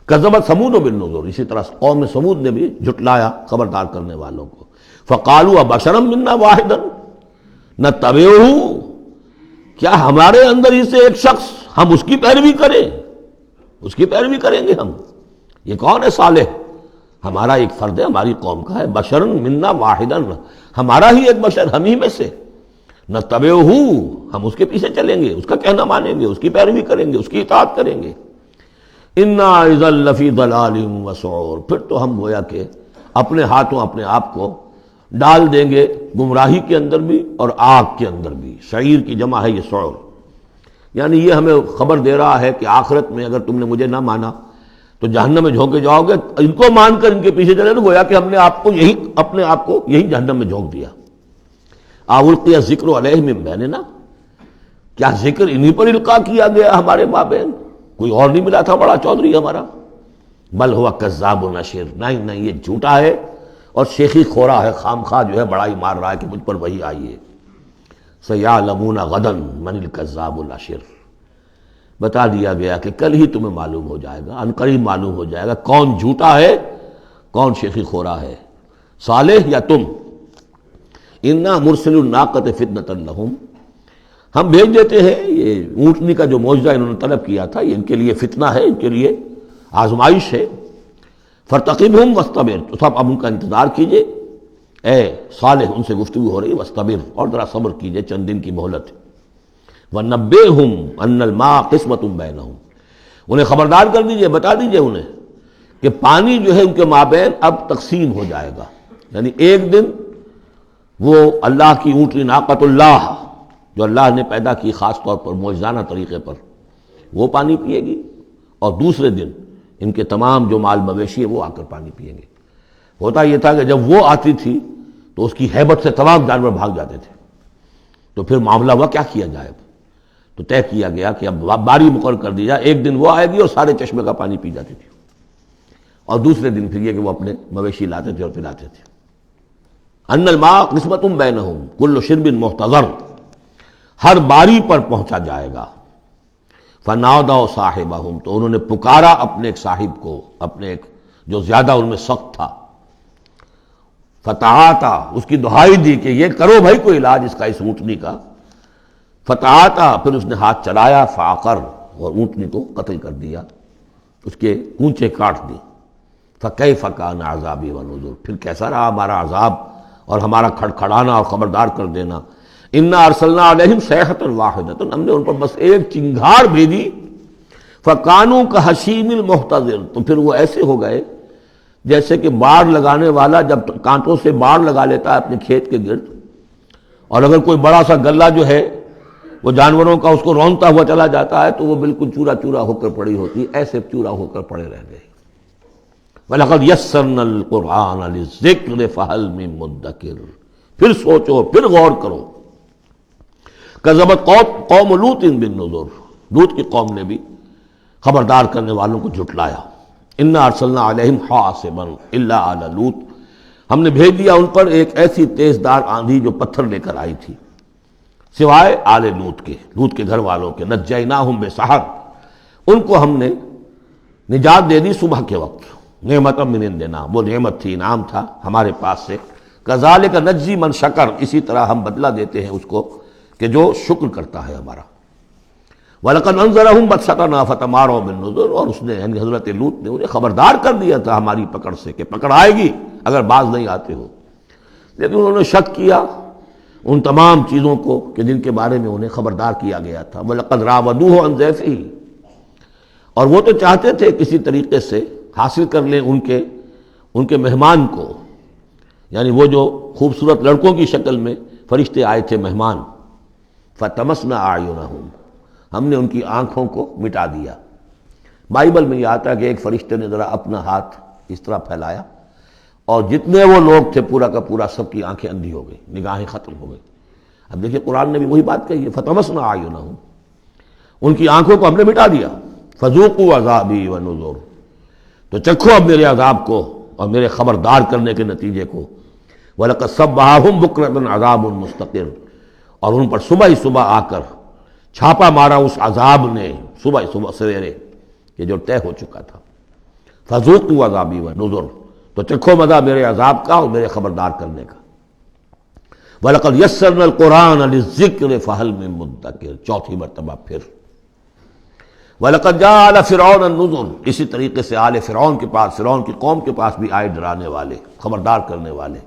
کذبت ثمود بالنذر. اسی طرح قوم ثمود نے بھی جھٹلایا خبردار کرنے والوں کو. فقالوا ابشرا منا واحدا نتبعہ. کیا ہمارے اندر ہی سے ایک شخص، ہم اس کی پیروی کریں، اس کی پیروی کریں گے ہم. یہ کون ہے؟ صالح، ہمارا ایک فرد ہے، ہماری قوم کا ہے. بشرا منا واحدا، ہمارا ہی ایک بشر، ہم ہی میں سے. نتبعہ، ہم اس کے پیچھے چلیں گے، اس کا کہنا مانیں گے، اس کی پیروی کریں گے، اس کی اطاعت کریں گے. انا اذا لفی ضلال وسعور. پھر تو ہم گویا کہ اپنے ہاتھوں اپنے آپ کو ڈال دیں گے گمراہی کے اندر بھی اور آگ کے اندر بھی. شعیر کی جمع ہے یہ سعور. یعنی یہ ہمیں خبر دے رہا ہے کہ آخرت میں اگر تم نے مجھے نہ مانا تو جہنم میں جھونکے جاؤ گے. ان کو مان کر ان کے پیچھے چلے تو گویا کہ ہم نے اپنے آپ کو یہی جہنم میں جھونک دیا. القی الذکر علیہ من بیننا. کیا ذکر انہی پر القاء کیا گیا ہمارے مابین؟ کوئی اور نہیں ملا تھا بڑا چودھری ہمارا؟ بل ہوا کذاب نشر. نہیں، یہ جھوٹا ہے اور شیخی خورا ہے، خام خواہ جو ہے بڑائی مار رہا ہے کہ مجھ پر وہی آئی ہے. سیعلمون غدا من الکذاب الاشر. بتا دیا گیا کہ کل ہی تمہیں معلوم ہو جائے گا، عنقریب معلوم ہو جائے گا کون جھوٹا ہے، کون شیخی خورا ہے، صالح یا تم. انا مرسل الناقۃ فتنۃ لہم. ہم بھیج دیتے ہیں یہ اونٹنی کا جو معجزہ انہوں نے طلب کیا تھا، یہ ان کے لیے فتنہ ہے، ان کے لیے آزمائش ہے. فارتقبہم واصطبر. تو اب ان کا انتظار کیجئے. اے صالح، ان سے گفتگو ہو رہی، واصطبر، اور ذرا صبر کیجئے، چند دن کی مہلت. وَنَبِّئْهُمْ أَنَّ الْمَاءَ قِسْمَةٌ بَيْنَهُمْ. انہیں خبردار کر دیجئے، بتا دیجئے انہیں کہ پانی جو ہے ان کے مابین اب تقسیم ہو جائے گا. یعنی ایک دن وہ اللہ کی اونٹنی ناقۃ اللہ جو اللہ نے پیدا کی خاص طور پر معجزانہ طریقے پر، وہ پانی پیے گی، اور دوسرے دن ان کے تمام جو مال مویشی ہے وہ آ کر پانی پیئیں گے. ہوتا یہ تھا کہ جب وہ آتی تھی تو اس کی ہیبت سے تمام جانور بھاگ جاتے تھے. تو پھر معاملہ ہوا کیا کیا جائے. تو طے کیا گیا کہ اب باری مقرر کر دی جائے، ایک دن وہ آئے گی اور سارے چشمے کا پانی پی جاتی تھی، اور دوسرے دن پھر یہ کہ وہ اپنے مویشی لاتے تھے اور پلاتے تھے. ان الماء قسمۃ بینہم کل شرب محتضر. ہر باری پر پہنچا جائے گا. فنادوا صاحبہم، تو انہوں نے پکارا اپنے ایک صاحب کو، اپنے ایک جو زیادہ ان میں سخت تھا، فتعاتا، اس کی دہائی دی کہ یہ کرو بھائی کوئی علاج اس کا، اس اونٹنی کا۔ فتعاتا، پھر اس نے ہاتھ چلایا، فعقر، اور اونٹنی کو قتل کر دیا، اس کے کونچے کاٹ دی۔ فکیف کان عذابی ونذر، پھر کیسا رہا ہمارا عذاب اور ہمارا کھڑکھڑانا اور خبردار کر دینا۔ انا ارسلنا علیہم صیحۃ واحدۃ، ہم نے ان پر بس ایک چنگھاڑ بھیجی، فکانوا کحشیم المحتضر، تو پھر وہ ایسے ہو گئے جیسے کہ باڑ لگانے والا جب کانٹوں سے باڑ لگا لیتا ہے اپنے کھیت کے گرد، اور اگر کوئی بڑا سا گلہ جو ہے وہ جانوروں کا اس کو رونتا ہوا چلا جاتا ہے تو وہ بالکل چورا چورا ہو کر پڑی ہوتی، ایسے چورا ہو کر پڑے رہ گئے۔ وَلَقَدْ يَسَّرْنَا الْقُرْآنَ لِلذِّكْرِ فَهَلْ مِن مُدَّكِرٍ، پھر سوچو، پھر غور کرو۔ کذبت قوم لوط بالنذر، لوط کی قوم نے بھی خبردار کرنے والوں کو جھٹلایا۔ انا ارسلنا علیہم حاصبا الا آل لوط، ہم نے بھیج دیا ان پر ایک ایسی تیز دار آندھی جو پتھر لے کر آئی تھی، سوائے آل لوط کے گھر والوں کے۔ نجیناہم بسحر، ان کو ہم نے نجات دے دی صبح کے وقت، نعمت من عندنا، وہ نعمت تھی، انعام تھا ہمارے پاس سے۔ کذالک نجزی من شکر، اسی طرح ہم بدلہ دیتے ہیں اس کو کہ جو شکر کرتا ہے ہمارا۔ وَلَقَدْ أَنذَرَهُمْ بَطْشَتَنَا فَتَمَارَوْا بِالنُّذُرِ، اور اس نے یعنی حضرت لوط نے انہیں خبردار کر دیا تھا ہماری پکڑ سے کہ پکڑ آئے گی اگر باز نہیں آتے ہو، لیکن انہوں نے شک کیا ان تمام چیزوں کو کہ جن کے بارے میں انہیں خبردار کیا گیا تھا۔ وَلَقَدْ رَاوَدُوهُ عَنْ ضَيْفِهِ، اور وہ تو چاہتے تھے کسی طریقے سے حاصل کر لیں ان کے مہمان کو، یعنی وہ جو خوبصورت لڑکوں کی شکل میں فرشتے آئے تھے مہمان۔ فَطَمَسْنَا أَعْيُنَهُمْ، ہم نے ان کی آنکھوں کو مٹا دیا۔ بائبل میں یہ آتا ہے کہ ایک فرشتے نے ذرا اپنا ہاتھ اس طرح پھیلایا اور جتنے وہ لوگ تھے پورا کا پورا سب کی آنکھیں اندھی ہو گئی، نگاہیں ختم ہو گئی۔ اب دیکھیے قرآن نے بھی وہی بات کہی ہے، فَطَمَسْنَا أَعْيُنَهُمْ، ان کی آنکھوں کو ہم نے مٹا دیا۔ فَذُوقُوا عَذَابِي وَنُذُرِ، تو چکھو اب میرے عذاب کو اور میرے خبردار کرنے کے نتیجے کو۔ وَلَقَدْ صَبَّحَهُمْ بُكْرَةً عَذَابٌ مُسْتَقِرٌ، اور ان پر صبح ہی صبح آ کر چھاپا مارا اس عذاب نے، صبح سویرے کہ جو طے ہو چکا تھا۔ فَذُوقُوا عَذَابِي وَنُذُرِ، تو چکھو مزہ میرے عذاب کا اور میرے خبردار کرنے کا۔ وَلَقَدْ يَسَّرْنَا الْقُرْآنَ لِلذِّكْرِ فَهَلْ مِن مُدَّكِرٍ، چوتھی مرتبہ پھر۔ وَلَقَدْ جَاءَ آلَ فِرْعَوْنَ النُّذُرُ، اسی طریقے سے آل فرعون کے پاس، فرعون کی قوم کے پاس بھی آئے ڈرانے والے، خبردار کرنے والے۔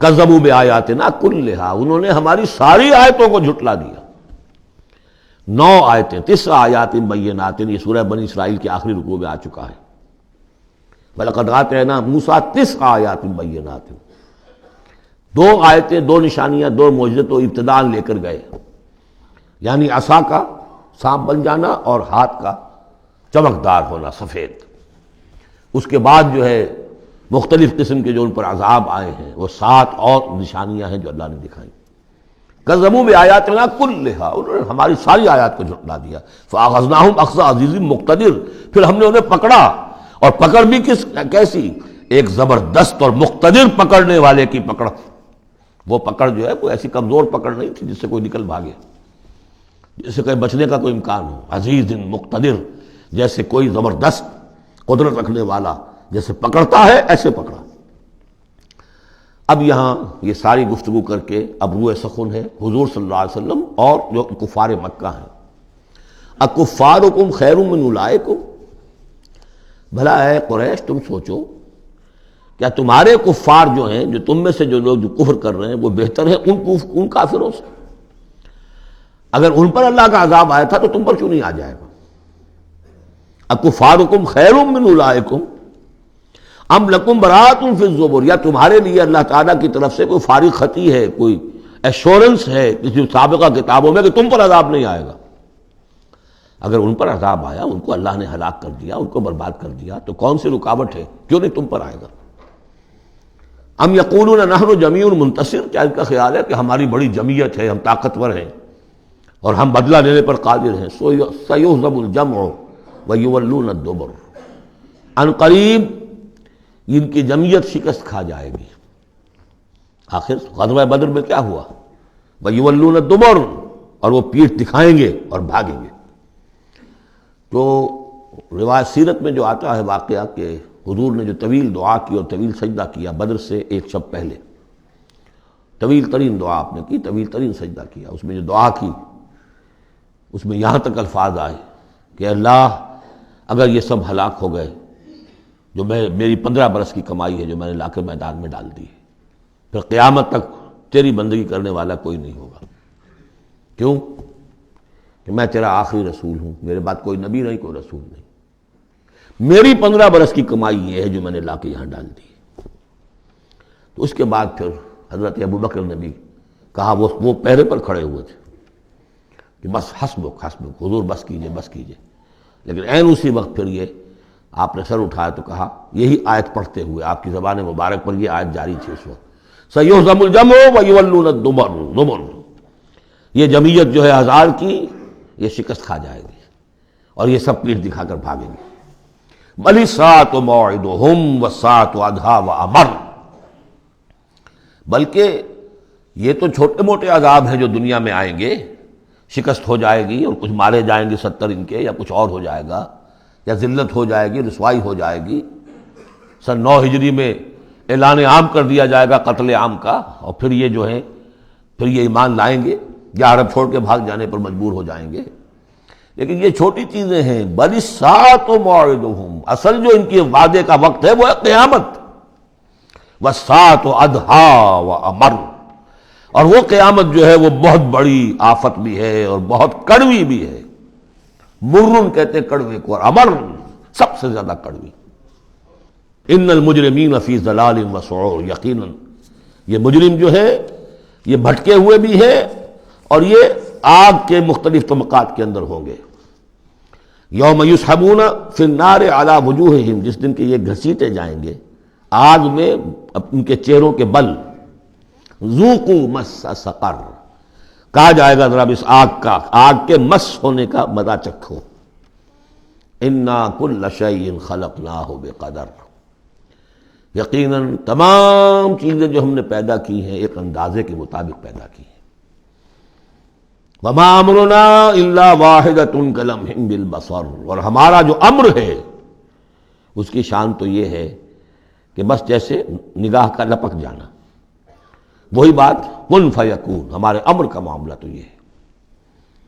کذبوا بآیاتنا کلھا، انہوں نے ہماری ساری آیتوں کو جھٹلا دیا۔ 9 آیتیں، 9 آیات بینات، یہ سورہ بنی اسرائیل کے آخری رکوع میں آ چکا ہے۔ وَلَقَدْ آتَيْنَا مُوسَىٰ 9 آیات بینات، 2 آیتیں، 2 نشانیاں، 2 معجزے تو ابتداءً لے کر گئے، یعنی عصا کا سانپ بن جانا اور ہاتھ کا چمکدار ہونا سفید۔ اس کے بعد جو ہے مختلف قسم کے جو ان پر عذاب آئے ہیں وہ 7 اور نشانیاں ہیں جو اللہ نے دکھائیں۔ کذبوا بآیاتنا کلھا، انہوں نے ہماری ساری آیات کو جھٹلا دیا۔ فأخذناہم اخذ عزیز مقتدر، پھر ہم نے انہیں پکڑا، اور پکڑ بھی کیسی، ایک زبردست اور مقتدر پکڑنے والے کی پکڑ۔ وہ پکڑ جو ہے وہ ایسی کمزور پکڑ نہیں تھی جس سے کوئی نکل بھاگے، جس سے کہیں بچنے کا کوئی امکان ہو۔ عزیز مقتدر، جیسے کوئی زبردست قدرت رکھنے والا جیسے پکڑتا ہے ایسے پکڑا۔ اب یہاں یہ ساری گفتگو کر کے اب روئے سخن ہے حضور صلی اللہ علیہ وسلم اور جو کفار مکہ ہیں۔ اکفارکم خیر من اولئکم، بھلا اے قریش تم سوچو کیا تمہارے کفار جو ہیں، جو تم میں سے جو لوگ جو کفر کر رہے ہیں، وہ بہتر ہیں ان کافروں سے؟ اگر ان پر اللہ کا عذاب آیا تھا تو تم پر کیوں نہیں آ جائے گا؟ اکفارکم خیر من اولئکم ام لکم براۃ فی الزبر، یا تمہارے لیے اللہ تعالیٰ کی طرف سے کوئی فارغ خطی ہے، کوئی ایشورنس ہے کسی سابقہ کتابوں میں کہ تم پر عذاب نہیں آئے گا؟ اگر ان پر عذاب آیا، ان کو اللہ نے ہلاک کر دیا، ان کو برباد کر دیا، تو کون سی رکاوٹ ہے، کیوں نہیں تم پر آئے گا؟ ام یقولون نحن جمیع منتصر، کیا ان کا خیال ہے کہ ہماری بڑی جمعیت ہے، ہم طاقتور ہیں اور ہم بدلہ لینے پر قادر ہیں؟ سیہزم الجمع ویولون الدبر، ان قریب ان کی جمعیت شکست کھا جائے گی۔ آخر غزوہ بدر میں کیا ہوا؟ ویولون الدبر، اور وہ پیٹھ دکھائیں گے اور بھاگیں گے۔ تو روایت سیرت میں جو آتا ہے واقعہ کہ حضور نے جو طویل دعا کی اور طویل سجدہ کیا بدر سے ایک شب پہلے، طویل ترین دعا آپ نے کی، طویل ترین سجدہ کیا، اس میں جو دعا کی اس میں یہاں تک الفاظ آئے کہ اللہ اگر یہ سب ہلاک ہو گئے جو میری 15 برس کی کمائی ہے جو میں نے لا کے میدان میں ڈال دی ہے، پھر قیامت تک تیری بندگی کرنے والا کوئی نہیں ہوگا۔ کیوں؟ کہ میں تیرا آخری رسول ہوں، میرے بعد کوئی نبی نہیں، کوئی رسول نہیں، میری 15 برس کی کمائی یہ ہے جو میں نے لا کے یہاں ڈال دی ہے۔ تو اس کے بعد پھر حضرت ابوبکر نے بھی کہا، وہ پہرے پر کھڑے ہوئے تھے کہ بس حسبک حسبک، حضور بس کیجئے بس کیجئے، لیکن عین اسی وقت پھر یہ آپ نے سر اٹھایا تو کہا، یہی آیت پڑھتے ہوئے آپ کی زبان مبارک پر یہ آیت جاری تھی اس وقت، سَيُهْزَمُ الْجَمْعُ وَيُوَلُّونَ الدُّبُرَ، یہ جمعیت جو ہے ہزار کی یہ شکست کھا جائے گی اور یہ سب پیٹھ دکھا کر بھاگیں گے۔ بَلِ السَّاعَةُ مَوْعِدُهُمْ وَالسَّاعَةُ أَدْهَىٰ وَأَمَرُّ، بلکہ یہ تو چھوٹے موٹے عذاب ہیں جو دنیا میں آئیں گے، شکست ہو جائے گی اور کچھ مارے جائیں گے 70 ان کے، یا کچھ اور ہو جائے گا، یا ذلت ہو جائے گی، رسوائی ہو جائے گی۔ سن 9 ہجری میں اعلان عام کر دیا جائے گا قتل عام کا، اور پھر یہ جو ہے پھر یہ ایمان لائیں گے یا عرب چھوڑ کے بھاگ جانے پر مجبور ہو جائیں گے۔ لیکن یہ چھوٹی چیزیں ہیں، بل الساعۃ موعدہم، اصل جو ان کے وعدے کا وقت ہے وہ ہے قیامت، والساعۃ ادھیٰ وامر، اور وہ قیامت جو ہے وہ بہت بڑی آفت بھی ہے اور بہت کڑوی بھی ہے۔ مرن کہتے ہیں کڑوے کو، اور امر سب سے زیادہ کڑوی۔ ان المجرمین فی ضلال وسعور، یقیناً یہ مجرم جو ہے یہ بھٹکے ہوئے بھی ہیں اور یہ آگ کے مختلف طبقات کے اندر ہوں گے۔ یوم یسحبون فی النار علی وجوہہم، جس دن کہ یہ گھسیٹے جائیں گے آگ میں ان کے چہروں کے بل۔ ذوقوا مس سقر، کہا جائے گا ذرا اس آگ کے مس ہونے کا مزہ چکھو۔ انا کل شیء خلقناہ بقدر، یقیناً تمام چیزیں جو ہم نے پیدا کی ہیں ایک اندازے کے مطابق پیدا کی ہیں۔ وما امرنا الا واحدۃ کلمح بالبصر، اور ہمارا جو امر ہے اس کی شان تو یہ ہے کہ بس جیسے نگاہ کا لپک جانا، وہی بات کن فیکون، ہمارے امر کا معاملہ تو یہ ہے۔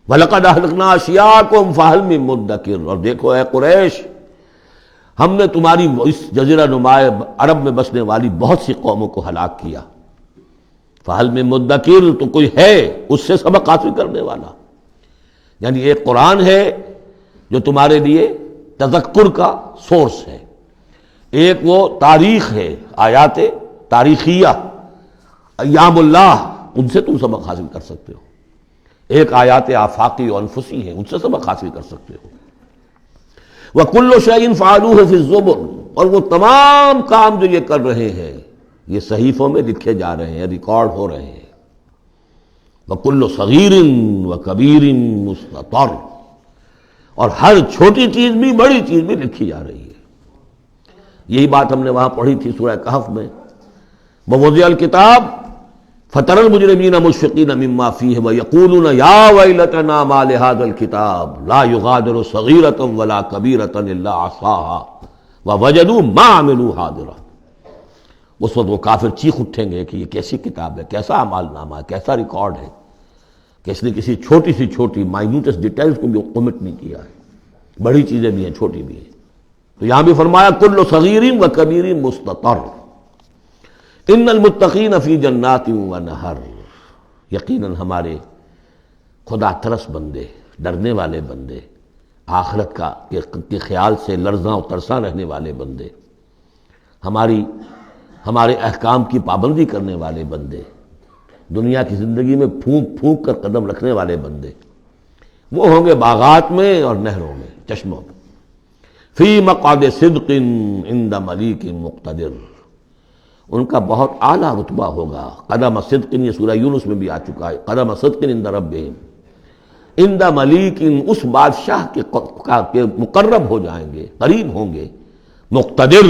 وَلَقَدْ أَهْلَكْنَا أَشْيَاعَكُمْ فَهَلْ مِن مُدَّكِرٍ، اور دیکھو اے قریش، ہم نے تمہاری اس جزیرہ نما عرب میں بسنے والی بہت سی قوموں کو ہلاک کیا۔ فَهَلْ مِن مُدَّكِرٍ، تو کوئی ہے اس سے سبق حاصل کرنے والا؟ یعنی ایک قرآن ہے جو تمہارے لیے تذکر کا سورس ہے، ایک وہ تاریخ ہے، آیات تاریخیہ، ایام اللہ، ان سے تم سبق حاصل کر سکتے ہو۔ ایک آیات آفاقی و انفسی ہیں، ان سے سبق حاصل کر سکتے ہو۔ وَكُلُّ شَيْءٍ فَعَلُوهُ فِي الزُّبُرِ، اور وہ تمام کام جو یہ کر رہے ہیں یہ صحیفوں میں لکھے جا رہے ہیں، ریکارڈ ہو رہے ہیں۔ وَكُلُّ صَغِيرٍ وَكَبِيرٍ مُسْتَطَرٌ، اور ہر چھوٹی چیز بھی بڑی چیز بھی لکھی جا رہی ہے۔ یہی بات ہم نے وہاں پڑھی تھی سورہ کہف میں، وَوُضِعَ الْكِتَابُ فَتَرَى الْمُجْرِمِينَ مُشْفِقِينَ مِمَّا فِيهِ وَيَقُولُونَ يَا وَيْلَتَنَا مَا لِهَذَا الْكِتَابِ لَا يُغَادِرُ صَغِيرَةً وَلَا كَبِيرَةً إِلَّا أَحْصَاهَا وَوَجَدُوا مَا عَمِلُوا حَاضِرًا، اس وقت وہ کافر چیخ اٹھیں گے کہ یہ کیسی کتاب ہے، کیسا اعمال نامہ ہے، کیسا ریکارڈ ہے کہ اس نے کسی چھوٹی سی چھوٹی مائنوٹس ڈیٹیلز کو بھی کمٹ نہیں کیا ہے، بڑی چیزیں بھی ہیں چھوٹی بھی ہیں۔ تو یہاں بھی فرمایا کل صغیر و کبیر مستطر، ان المتقین فی جنات و نہر، یقیناً ہمارے خدا ترس بندے، ڈرنے والے بندے، آخرت کے خیال سے لرزاں و ترساں رہنے والے بندے، ہمارے احکام کی پابندی کرنے والے بندے، دنیا کی زندگی میں پھونک پھونک کر قدم رکھنے والے بندے، وہ ہوں گے باغات میں اور نہروں میں، چشموں میں۔ فی مقعد صدق عند ملیک مقتدر، ان کا بہت اعلیٰ رتبہ ہوگا۔ قدم صدق، یہ سورہ یونس میں بھی آ چکا ہے، قدم صدق عند ربہم، عند ملیک، اس بادشاہ کے مقرب ہو جائیں گے، قریب ہوں گے، مقتدر،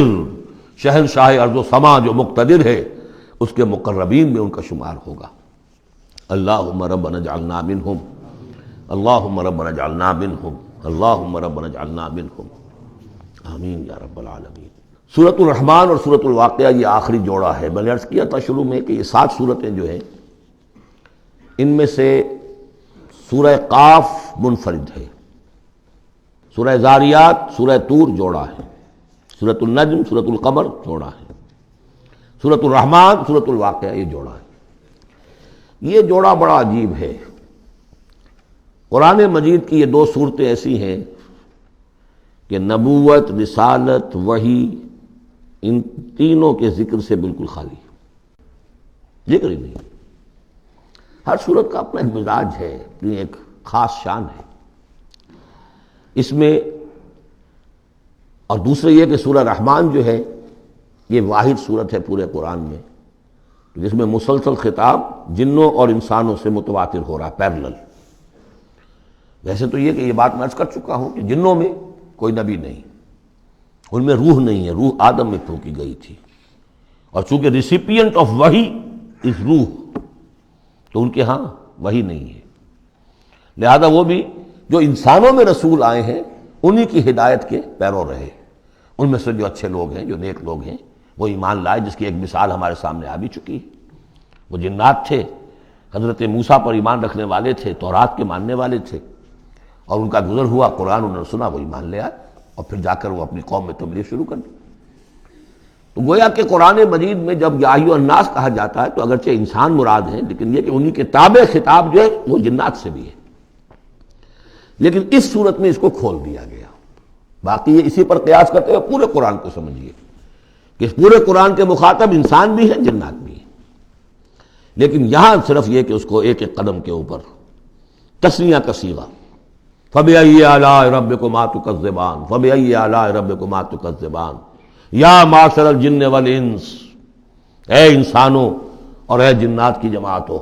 شہنشاہ ارض و سما جو مقتدر ہے اس کے مقربین میں ان کا شمار ہوگا۔ اللہم ربنا اجعلنا منہم، اللہم ربنا اجعلنا منہم، اللہم ربنا اجعلنا منہم، آمین یا رب العالمین۔ سورۃ الرحمن اور سورۃ الواقعہ یہ آخری جوڑا ہے۔ میں نے عرض کیا تھا شروع میں کہ یہ 7 صورتیں جو ہیں ان میں سے سورہ قاف منفرد ہے، سورہ ذاریات، سورہ طور جوڑا ہے، سورۃ النجم، سورۃ القمر جوڑا ہے، سورۃ الرحمن، سورۃ الواقعہ یہ جوڑا ہے۔ یہ جوڑا بڑا عجیب ہے۔ قرآن مجید کی یہ 2 صورتیں ایسی ہیں کہ نبوت، رسالت، وحی، ان تینوں کے ذکر سے بالکل خالی، ذکر ہی نہیں۔ ہر صورت کا اپنا ایک مزاج ہے، اپنی ایک خاص شان ہے اس میں۔ اور دوسرے یہ کہ سورہ رحمان جو ہے یہ واحد صورت ہے پورے قرآن میں جس میں مسلسل خطاب جنوں اور انسانوں سے متواتر ہو رہا ہے، پیرلل۔ ویسے تو یہ کہ یہ بات میں عرض کر چکا ہوں کہ جنوں میں کوئی نبی نہیں، ان میں روح نہیں ہے، روح آدم میں پھونکی گئی تھی، اور چونکہ ریسیپینٹ آف وحی از روح، تو ان کے ہاں وحی نہیں ہے، لہذا وہ بھی جو انسانوں میں رسول آئے ہیں انہی کی ہدایت کے پیرو رہے۔ ان میں سے جو اچھے لوگ ہیں، جو نیک لوگ ہیں، وہ ایمان لائے، جس کی ایک مثال ہمارے سامنے آ بھی چکی ہے۔ وہ جنات تھے، حضرت موسیٰ پر ایمان رکھنے والے تھے، تورات کے ماننے والے تھے، اور ان کا گزر ہوا، قرآن انہوں نے سنا، وہ ایمان لے آئے، اور پھر جا کر وہ اپنی قوم میں تبلیغ شروع کر دی۔ تو گویا کہ قرآن مجید میں جب یا ایھا الناس کہا جاتا ہے تو اگرچہ انسان مراد ہیں، لیکن یہ کہ انہی کے تابع خطاب جو ہے وہ جنات سے بھی ہے، لیکن اس صورت میں اس کو کھول دیا گیا۔ باقی یہ اسی پر قیاس کرتے ہوئے پورے قرآن کو سمجھیے کہ اس پورے قرآن کے مخاطب انسان بھی ہیں، جنات بھی ہیں، لیکن یہاں صرف یہ کہ اس کو ایک ایک قدم کے اوپر تثنیہ کا صیغہ، فَبِأَيِّ آلَاءِ رَبِّكُمَا تُكَذِّبَانِ فَبِأَيِّ آلَاءِ رَبِّكُمَا تُكَذِّبَانِ یا معشر الجن والانس، اے انسانوں اور اے جنات کی جماعتوں،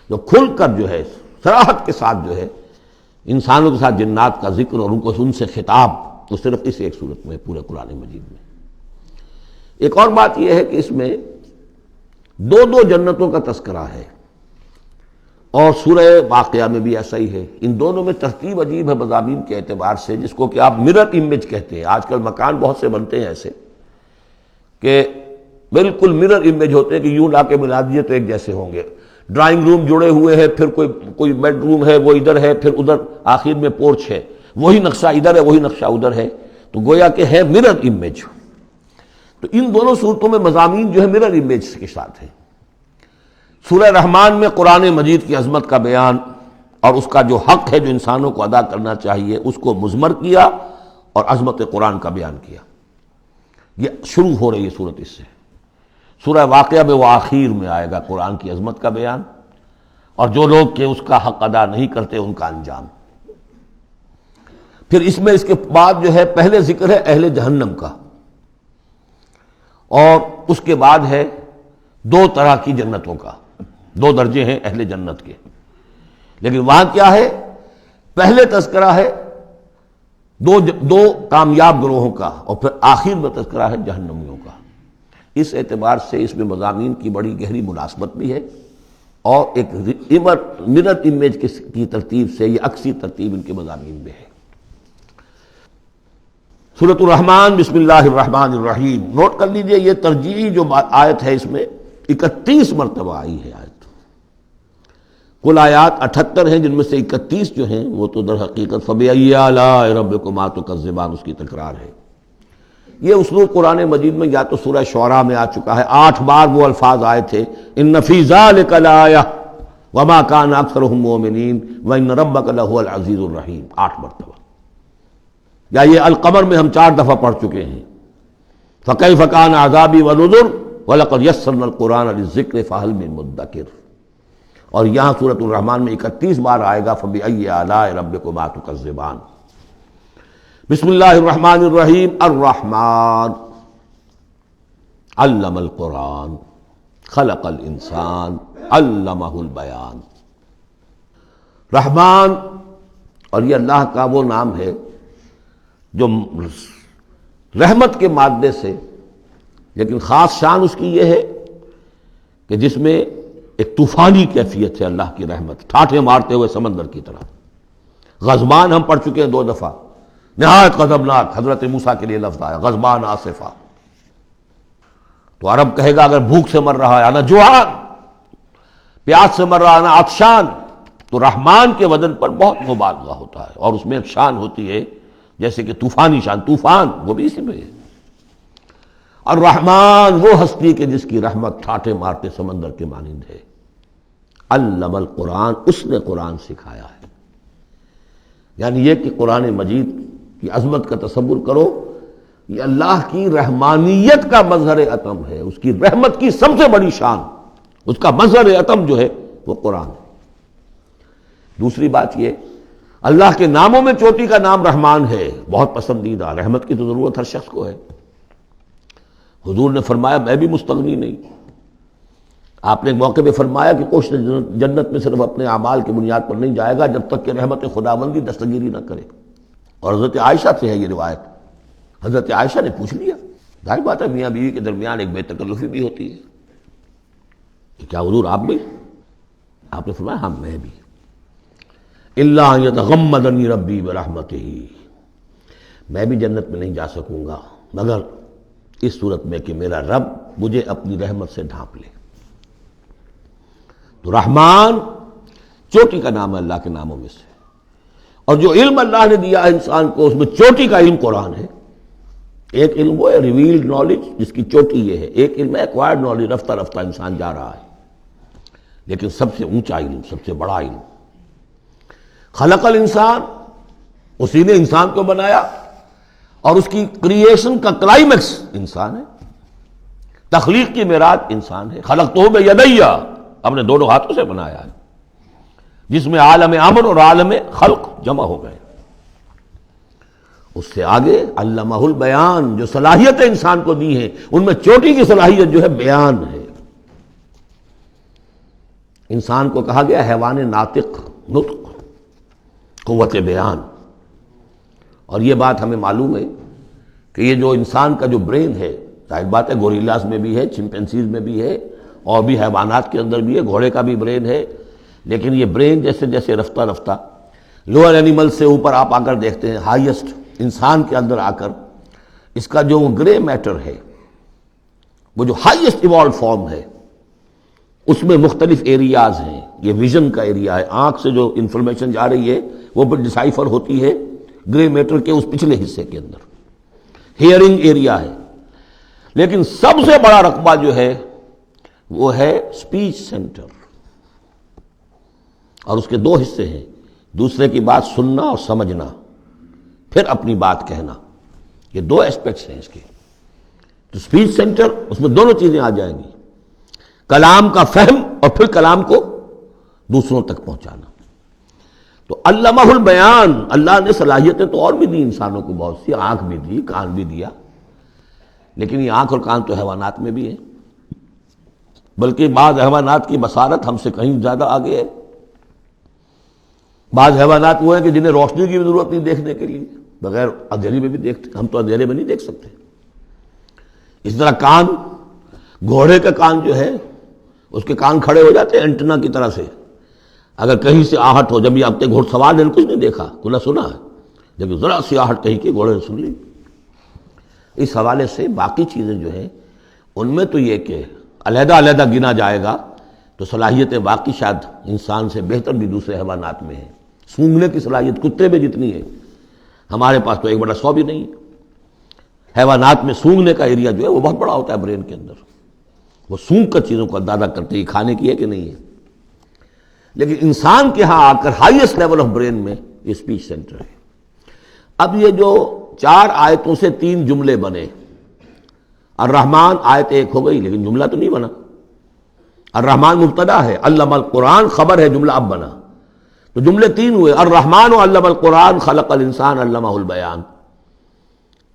جو کھل کر جو ہے صراحت کے ساتھ جو ہے انسانوں کے ساتھ جنات کا ذکر اور ان سے خطاب، وہ صرف اس ایک صورت میں پورے قرآن مجید میں۔ ایک اور بات یہ ہے کہ اس میں 2 جنتوں کا تذکرہ ہے، اور سورہ واقعہ میں بھی ایسا ہی ہے۔ ان دونوں میں ترتیب عجیب ہے مضامین کے اعتبار سے، جس کو کہ آپ مرر امیج کہتے ہیں۔ آج کل مکان بہت سے بنتے ہیں ایسے کہ بالکل مرر امیج ہوتے ہیں کہ یوں لا کے ملا دیے تو ایک جیسے ہوں گے۔ ڈرائنگ روم جڑے ہوئے ہیں، پھر کوئی بیڈ روم ہے وہ ادھر ہے، پھر ادھر آخر میں پورچ ہے، وہی نقشہ ادھر ہے وہی نقشہ ادھر ہے، تو گویا کہ ہے مرر امیج۔ تو ان دونوں صورتوں میں مضامین جو ہے مرر امیج کے ساتھ ہے۔ سورہ رحمان میں قرآن مجید کی عظمت کا بیان اور اس کا جو حق ہے جو انسانوں کو ادا کرنا چاہیے اس کو مضمر کیا، اور عظمت قرآن کا بیان کیا۔ یہ شروع ہو رہی ہے صورت اس سے۔ سورہ واقعہ میں وہ آخر میں آئے گا قرآن کی عظمت کا بیان، اور جو لوگ کہ اس کا حق ادا نہیں کرتے ان کا انجام۔ پھر اس میں اس کے بعد جو ہے پہلے ذکر ہے اہل جہنم کا، اور اس کے بعد ہے 2 طرح کی جنتوں کا، 2 درجے ہیں اہل جنت کے، لیکن وہاں کیا ہے؟ پہلے تذکرہ ہے دو کامیاب گروہوں کا، اور پھر آخر میں تذکرہ ہے جہنمیوں کا۔ اس اعتبار سے اس میں مضامین کی بڑی گہری مناسبت بھی ہے، اور ایک مرر امیج کی ترتیب سے یہ عکسی ترتیب ان کے مضامین میں ہے۔ سورۃ الرحمن، بسم اللہ الرحمن الرحیم۔ نوٹ کر لیجئے یہ ترجیحی جو آیت ہے اس میں 31 مرتبہ آئی ہے آیت۔ کل آیات 78 ہیں، جن میں سے 31 جو ہیں وہ تو در حقیقت فَبِأَيِّ آلَاءِ رَبِّكُمَا تُكَذِّبَانِ اس کی تکرار ہے۔ یہ اسلوب قرآن مجید میں یا تو سورہ شعراء میں آ چکا ہے، 8 بار وہ الفاظ آئے تھے، ان فی ذلک لآیہ وما کان اکثرهم مؤمنین وان ربک لہو العزیز الرحیم، 8 مرتبہ۔ یا یہ القمر میں ہم 4 دفعہ پڑھ چکے ہیں، فکیف کان عذابی ونذر ولقد یسرنا القرآن للذکر فہل من مدکر۔ اور یہاں سورۃ الرحمن میں 31 بار آئے گا فبأی آلاء ربکما تکذبان۔ بسم اللہ الرحمن الرحیم۔ الرحمن علم القرآن خلق الانسان علمہ البیان۔ رحمان، اور یہ اللہ کا وہ نام ہے جو رحمت کے مادے سے، لیکن خاص شان اس کی یہ ہے کہ جس میں ایک طوفانی کیفیت ہے اللہ کی رحمت، ٹھاٹھے مارتے ہوئے سمندر کی طرح۔ غضبان ہم پڑھ چکے ہیں 2 دفعہ، نہایت غضبناک حضرت موسیٰ کے لیے لفظ آیا غضبان آصفہ. تو عرب کہے گا اگر بھوک سے مر رہا ہے انا جوعان، پیاس سے مر رہا ہے انا عطشان، تو رحمان کے وزن پر بہت مبالغہ ہوتا ہے، اور اس میں ایک شان ہوتی ہے جیسے کہ طوفانی شان، طوفان وہ بھی اسی میں ہے. الرحمن وہ ہستی کہ جس کی رحمت ٹھاٹھے مارتے سمندر کے مانند ہے. علم القرآن، اس نے قرآن سکھایا ہے. یعنی یہ کہ قرآن مجید کی عظمت کا تصور کرو، یہ اللہ کی رحمانیت کا مظہر عتم ہے، اس کی رحمت کی سب سے بڑی شان، اس کا مظہر عتم جو ہے وہ قرآن ہے. دوسری بات یہ، اللہ کے ناموں میں چوٹی کا نام رحمان ہے، بہت پسندیدہ. رحمت کی تو ضرورت ہر شخص کو ہے. حضور نے فرمایا میں بھی مستغنی نہیں. آپ نے ایک موقع پہ فرمایا کہ کوشش جنت میں صرف اپنے اعمال کی بنیاد پر نہیں جائے گا جب تک کہ رحمت خداوندی دستگیری نہ کرے. اور حضرت عائشہ سے ہے یہ روایت. حضرت عائشہ نے پوچھ لیا، ظاہر بات ہے میاں بیوی کے درمیان ایک بے تکلفی بھی ہوتی ہے، کہ کیا حضور آپ بھی؟ آپ نے فرمایا ہاں میں بھی. الا ان یتغمدنی ربی برحمتہ، میں بھی جنت میں نہیں جا سکوں گا مگر اس صورت میں کہ میرا رب مجھے اپنی رحمت سے ڈھانپ لے. تو رحمان چوٹی کا نام ہے اللہ کے ناموں میں سے. اور جو علم اللہ نے دیا ہے انسان کو، اس میں چوٹی کا علم قرآن ہے. ایک علم وہ ہے ریویلڈ نالج جس کی چوٹی یہ ہے، ایک علم ہے ایکوائرڈ نالج، رفتہ رفتہ انسان جا رہا ہے. لیکن سب سے اونچا علم، سب سے بڑا علم خلق الانسان، اسی نے انسان کو بنایا، اور اس کی کریشن کا کلائمیکس انسان ہے. تخلیق کی معراج انسان ہے. خلقتہ بیدی، اپنے دونوں ہاتھوں سے بنایا ہے، جس میں عالم امر اور عالم خلق جمع ہو گئے. اس سے آگے علمہ البیان، جو صلاحیتیں انسان کو دی ہیں ان میں چوٹی کی صلاحیت جو ہے بیان ہے. انسان کو کہا گیا حیوان ناطق، نطق، قوت بیان. اور یہ بات ہمیں معلوم ہے کہ یہ جو انسان کا جو برین ہے، ظاہر بات ہے گوریلاز میں بھی ہے، چمپینزیز میں بھی ہے، اور بھی حیوانات کے اندر بھی ہے، گھوڑے کا بھی برین ہے. لیکن یہ برین جیسے جیسے رفتہ رفتہ لوور اینیمل سے اوپر آپ آ کر دیکھتے ہیں، ہائیسٹ انسان کے اندر آ کر اس کا جو گرے میٹر ہے، وہ جو ہائیسٹ ایوالوڈ فارم ہے، اس میں مختلف ایریاز ہیں. یہ ویژن کا ایریا ہے، آنکھ سے جو انفارمیشن جا رہی ہے وہ پھر ڈسائفر ہوتی ہے گرے میٹر کے اس پچھلے حصے کے اندر. ہیئرنگ ایریا ہے. لیکن سب سے بڑا رقبہ جو ہے وہ ہے اسپیچ سینٹر، اور اس کے 2 حصے ہیں، دوسرے کی بات سننا اور سمجھنا، پھر اپنی بات کہنا. یہ 2 ایسپیکٹس ہیں اس کے. تو اسپیچ سینٹر، اس میں دونوں چیزیں آ جائیں گی، کلام کا فہم اور پھر کلام کو دوسروں تک پہنچانا. تو علمہ البیان، اللہ نے صلاحیتیں تو اور بھی دی انسانوں کو بہت سی، آنکھ بھی دی، کان بھی دیا. لیکن یہ آنکھ اور کان تو حیوانات میں بھی ہے، بلکہ بعض حیوانات کی بصارت ہم سے کہیں زیادہ آگے ہے. بعض حیوانات وہ ہیں کہ جنہیں روشنی کی بھی ضرورت نہیں دیکھنے کے لیے، بغیر اندھیرے میں بھی دیکھتے، ہم تو اندھیرے میں نہیں دیکھ سکتے. اس طرح کان، گھوڑے کا کان جو ہے اس کے کان کھڑے ہو جاتے ہیں اینٹنا کی طرح سے. اگر کہیں سے آہٹ ہو، جب یہ اب تک گھوڑ سوار نے کچھ نہیں دیکھا، نہ سنا ہے، جب ذرا سی آہٹ کہیں کہ گھوڑے نے سن لی. اس حوالے سے باقی چیزیں جو ہیں ان میں تو یہ کہ علیحدہ علیحدہ گنا جائے گا تو صلاحیتیں باقی شاید انسان سے بہتر بھی دوسرے حیوانات میں ہیں. سونگھنے کی صلاحیت کتے میں جتنی ہے، ہمارے پاس تو 1/100 بھی نہیں ہے. حیوانات میں سونگھنے کا ایریا جو ہے وہ بہت بڑا ہوتا ہے برین کے اندر، وہ سونگ کر چیزوں کو اندازہ کرتے ہیں کھانے کی ہے کہ نہیں ہے. لیکن انسان کے ہاں آ کر ہائیسٹ لیول آف برین میں یہ اسپیچ سینٹر ہے. اب یہ جو 4 آیتوں سے 3 جملے بنے، الرحمن آیت 1 ہو گئی لیکن جملہ تو نہیں بنا. الرحمن مبتدا ہے، علم القرآن خبر ہے، جملہ اب بنا. تو جملے 3 ہوئے، الرحمن علم القرآن خلق الانسان علمہ البیان.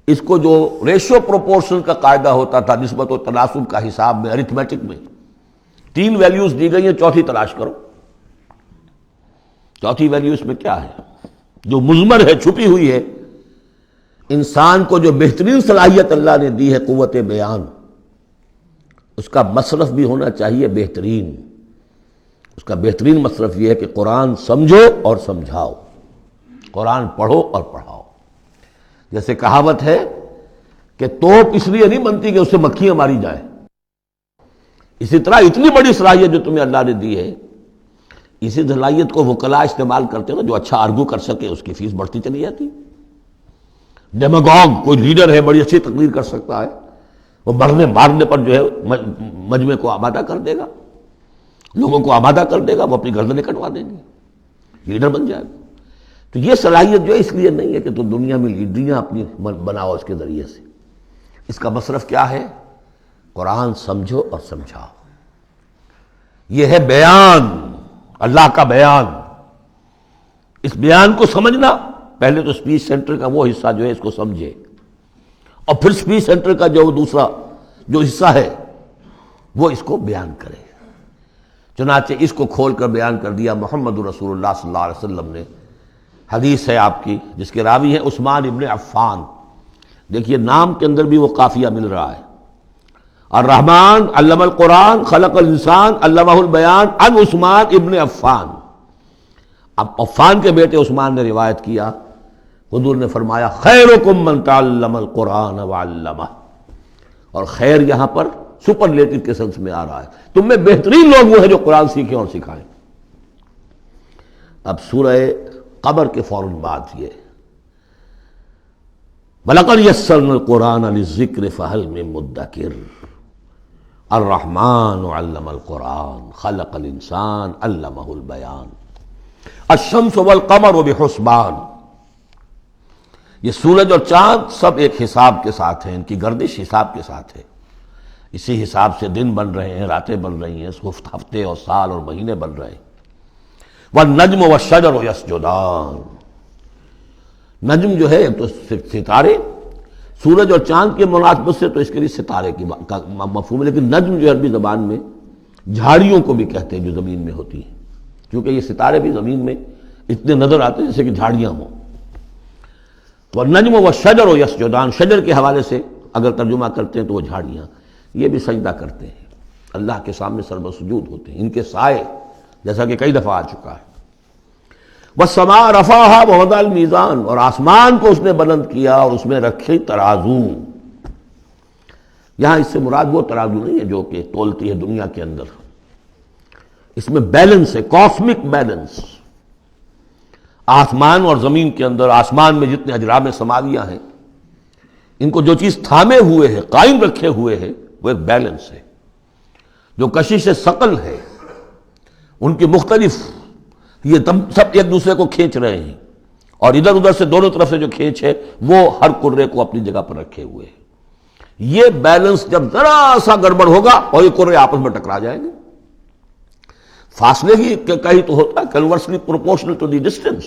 اس کو جو ریشو پروپورشن کا قاعدہ ہوتا تھا نسبت و تناسب کا حساب میں، ارتھمیٹک میں 3 ویلیوز دی گئی ہیں، چوتھی تلاش کرو. چوتھی ویلیو اس میں کیا ہے جو مضمر ہے، چھپی ہوئی ہے. انسان کو جو بہترین صلاحیت اللہ نے دی ہے قوت بیان، اس کا مصرف بھی ہونا چاہیے بہترین. اس کا بہترین مصرف یہ ہے کہ قرآن سمجھو اور سمجھاؤ. قرآن پڑھو اور پڑھاؤ۔ جیسے کہاوت ہے کہ توپ اس لیے نہیں بنتی کہ اس سے مکھیاں ماری جائیں، اسی طرح اتنی بڑی صلاحیت جو تمہیں اللہ نے دی ہے، اسی صلاحیت کو وکلاء استعمال کرتے ہیں نا، جو اچھا آرگو کر سکے اس کی فیس بڑھتی چلی جاتی۔ ڈیماگوگ کوئی لیڈر ہے، بڑی اچھی تقریر کر سکتا ہے، وہ مرنے مارنے پر جو ہے مجمع کو آمادہ کر دے گا، لوگوں کو آمادہ کر دے گا، وہ اپنی گردنیں کٹوا دیں گے، لیڈر بن جائے گا۔ تو یہ صلاحیت جو ہے اس لیے نہیں ہے کہ تم دنیا میں لیڈریاں اپنی بناؤ اس کے ذریعے سے، اس کا مصرف کیا ہے؟ قرآن سمجھو اور سمجھاؤ۔ یہ ہے بیان، اللہ کا بیان۔ اس بیان کو سمجھنا، پہلے تو اسپیچ سینٹر کا وہ حصہ جو ہے اس کو سمجھے، اور پھر اسپیچ سینٹر کا جو دوسرا جو حصہ ہے وہ اس کو بیان کرے۔ چنانچہ اس کو کھول کر بیان کر دیا محمد رسول اللہ صلی اللہ علیہ وسلم نے۔ حدیث ہے آپ کی جس کے راوی ہیں عثمان ابن عفان۔ دیکھیے نام کے اندر بھی وہ قافیہ مل رہا ہے، الرحمن علم القرآن خلق الانسان علمہ البیان عن عثمان ابن عفان۔ اب عفان کے بیٹے عثمان نے روایت کیا، حضور نے فرمایا خیرکم من تعلم القرآن وعلمہ، اور خیر یہاں پر سپرلیٹو کے سنس میں آ رہا ہے، تم میں بہترین لوگ وہ ہیں جو قرآن سیکھیں اور سکھائیں۔ اب سورہ قمر کے فوراً بعد یہ وَلَقَدْ يَسَّرْنَا الْقُرْآنَ لِلذِّكْرِ فَهَلْ مِن مُدَّكِرٍ الرحمن علم القرآن خلق الانسان علمہ البیان الشمس والقمر بحسبان۔ یہ سورج اور چاند سب ایک حساب کے ساتھ ہیں، ان کی گردش حساب کے ساتھ ہے، اسی حساب سے دن بن رہے ہیں، راتیں بن رہی ہیں، ہفتے اور سال اور مہینے بن رہے ہیں۔ والنجم والشجر یسجدان، نجم جو ہے تو ستارے، سورج اور چاند کے مناسبت سے تو اس کے لیے ستارے کی مفہوم ہے، لیکن نجم جو عربی زبان میں جھاڑیوں کو بھی کہتے ہیں جو زمین میں ہوتی ہیں، کیونکہ یہ ستارے بھی زمین میں اتنے نظر آتے ہیں جیسے کہ جھاڑیاں ہوں۔ والنجم والشجر یسجدان، شجر کے حوالے سے اگر ترجمہ کرتے ہیں تو وہ جھاڑیاں، یہ بھی سجدہ کرتے ہیں، اللہ کے سامنے سر سجود ہوتے ہیں، ان کے سائے، جیسا کہ کئی دفعہ آ چکا ہے۔ والسماء رفعها ووضع الميزان، اور آسمان کو اس نے بلند کیا اور اس میں رکھے ترازو۔ یہاں اس سے مراد وہ ترازو نہیں ہے جو کہ تولتی ہے دنیا کے اندر، اس میں بیلنس ہے، کاسمک بیلنس۔ آسمان اور زمین کے اندر، آسمان میں جتنے اجرام سماویہ ہیں، ان کو جو چیز تھامے ہوئے ہے، قائم رکھے ہوئے ہے، وہ ایک بیلنس ہے۔ جو کشش ثقل ہے، ان کی مختلف، یہ سب ایک دوسرے کو کھینچ رہے ہیں، اور ادھر ادھر سے دونوں طرف سے جو کھینچ ہے وہ ہر کرے کو اپنی جگہ پر رکھے ہوئے ہیں۔ یہ بیلنس جب ذرا سا گڑبڑ ہوگا اور یہ کرے آپس میں ٹکرا جائیں گے۔ فاصلے ہی کہیں تو ہوتا ہے conversely proportional to the distance,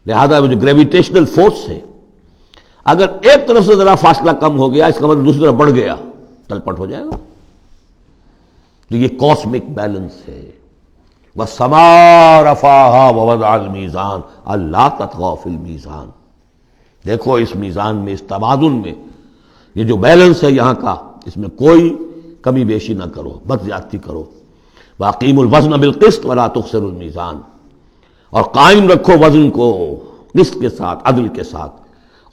لہذا وہ جو گریویٹیشنل فورس ہے، اگر ایک طرف سے ذرا فاصلہ کم ہو گیا، اس کا مطلب دوسری طرف بڑھ گیا، تلپٹ ہو جائے گا۔ تو یہ کاسمک بیلنس ہے۔ وَالسَّمَاءَ رَفَعَهَا وَوَضَعَ الْمِيزَانَ أَلَّا تَطْغَوْا فِي الْمِيزَانِ، دیکھو اس میزان میں، اس توازن میں، یہ جو بیلنس ہے یہاں کا، اس میں کوئی کمی بیشی نہ کرو، بد زیادتی کرو۔ وَأَقِيمُوا الْوَزْنَ بِالْقِسْطِ وَلَا تُخْسِرُوا الْمِيزَانَ، اور قائم رکھو وزن کو قسط کے ساتھ، عدل کے ساتھ،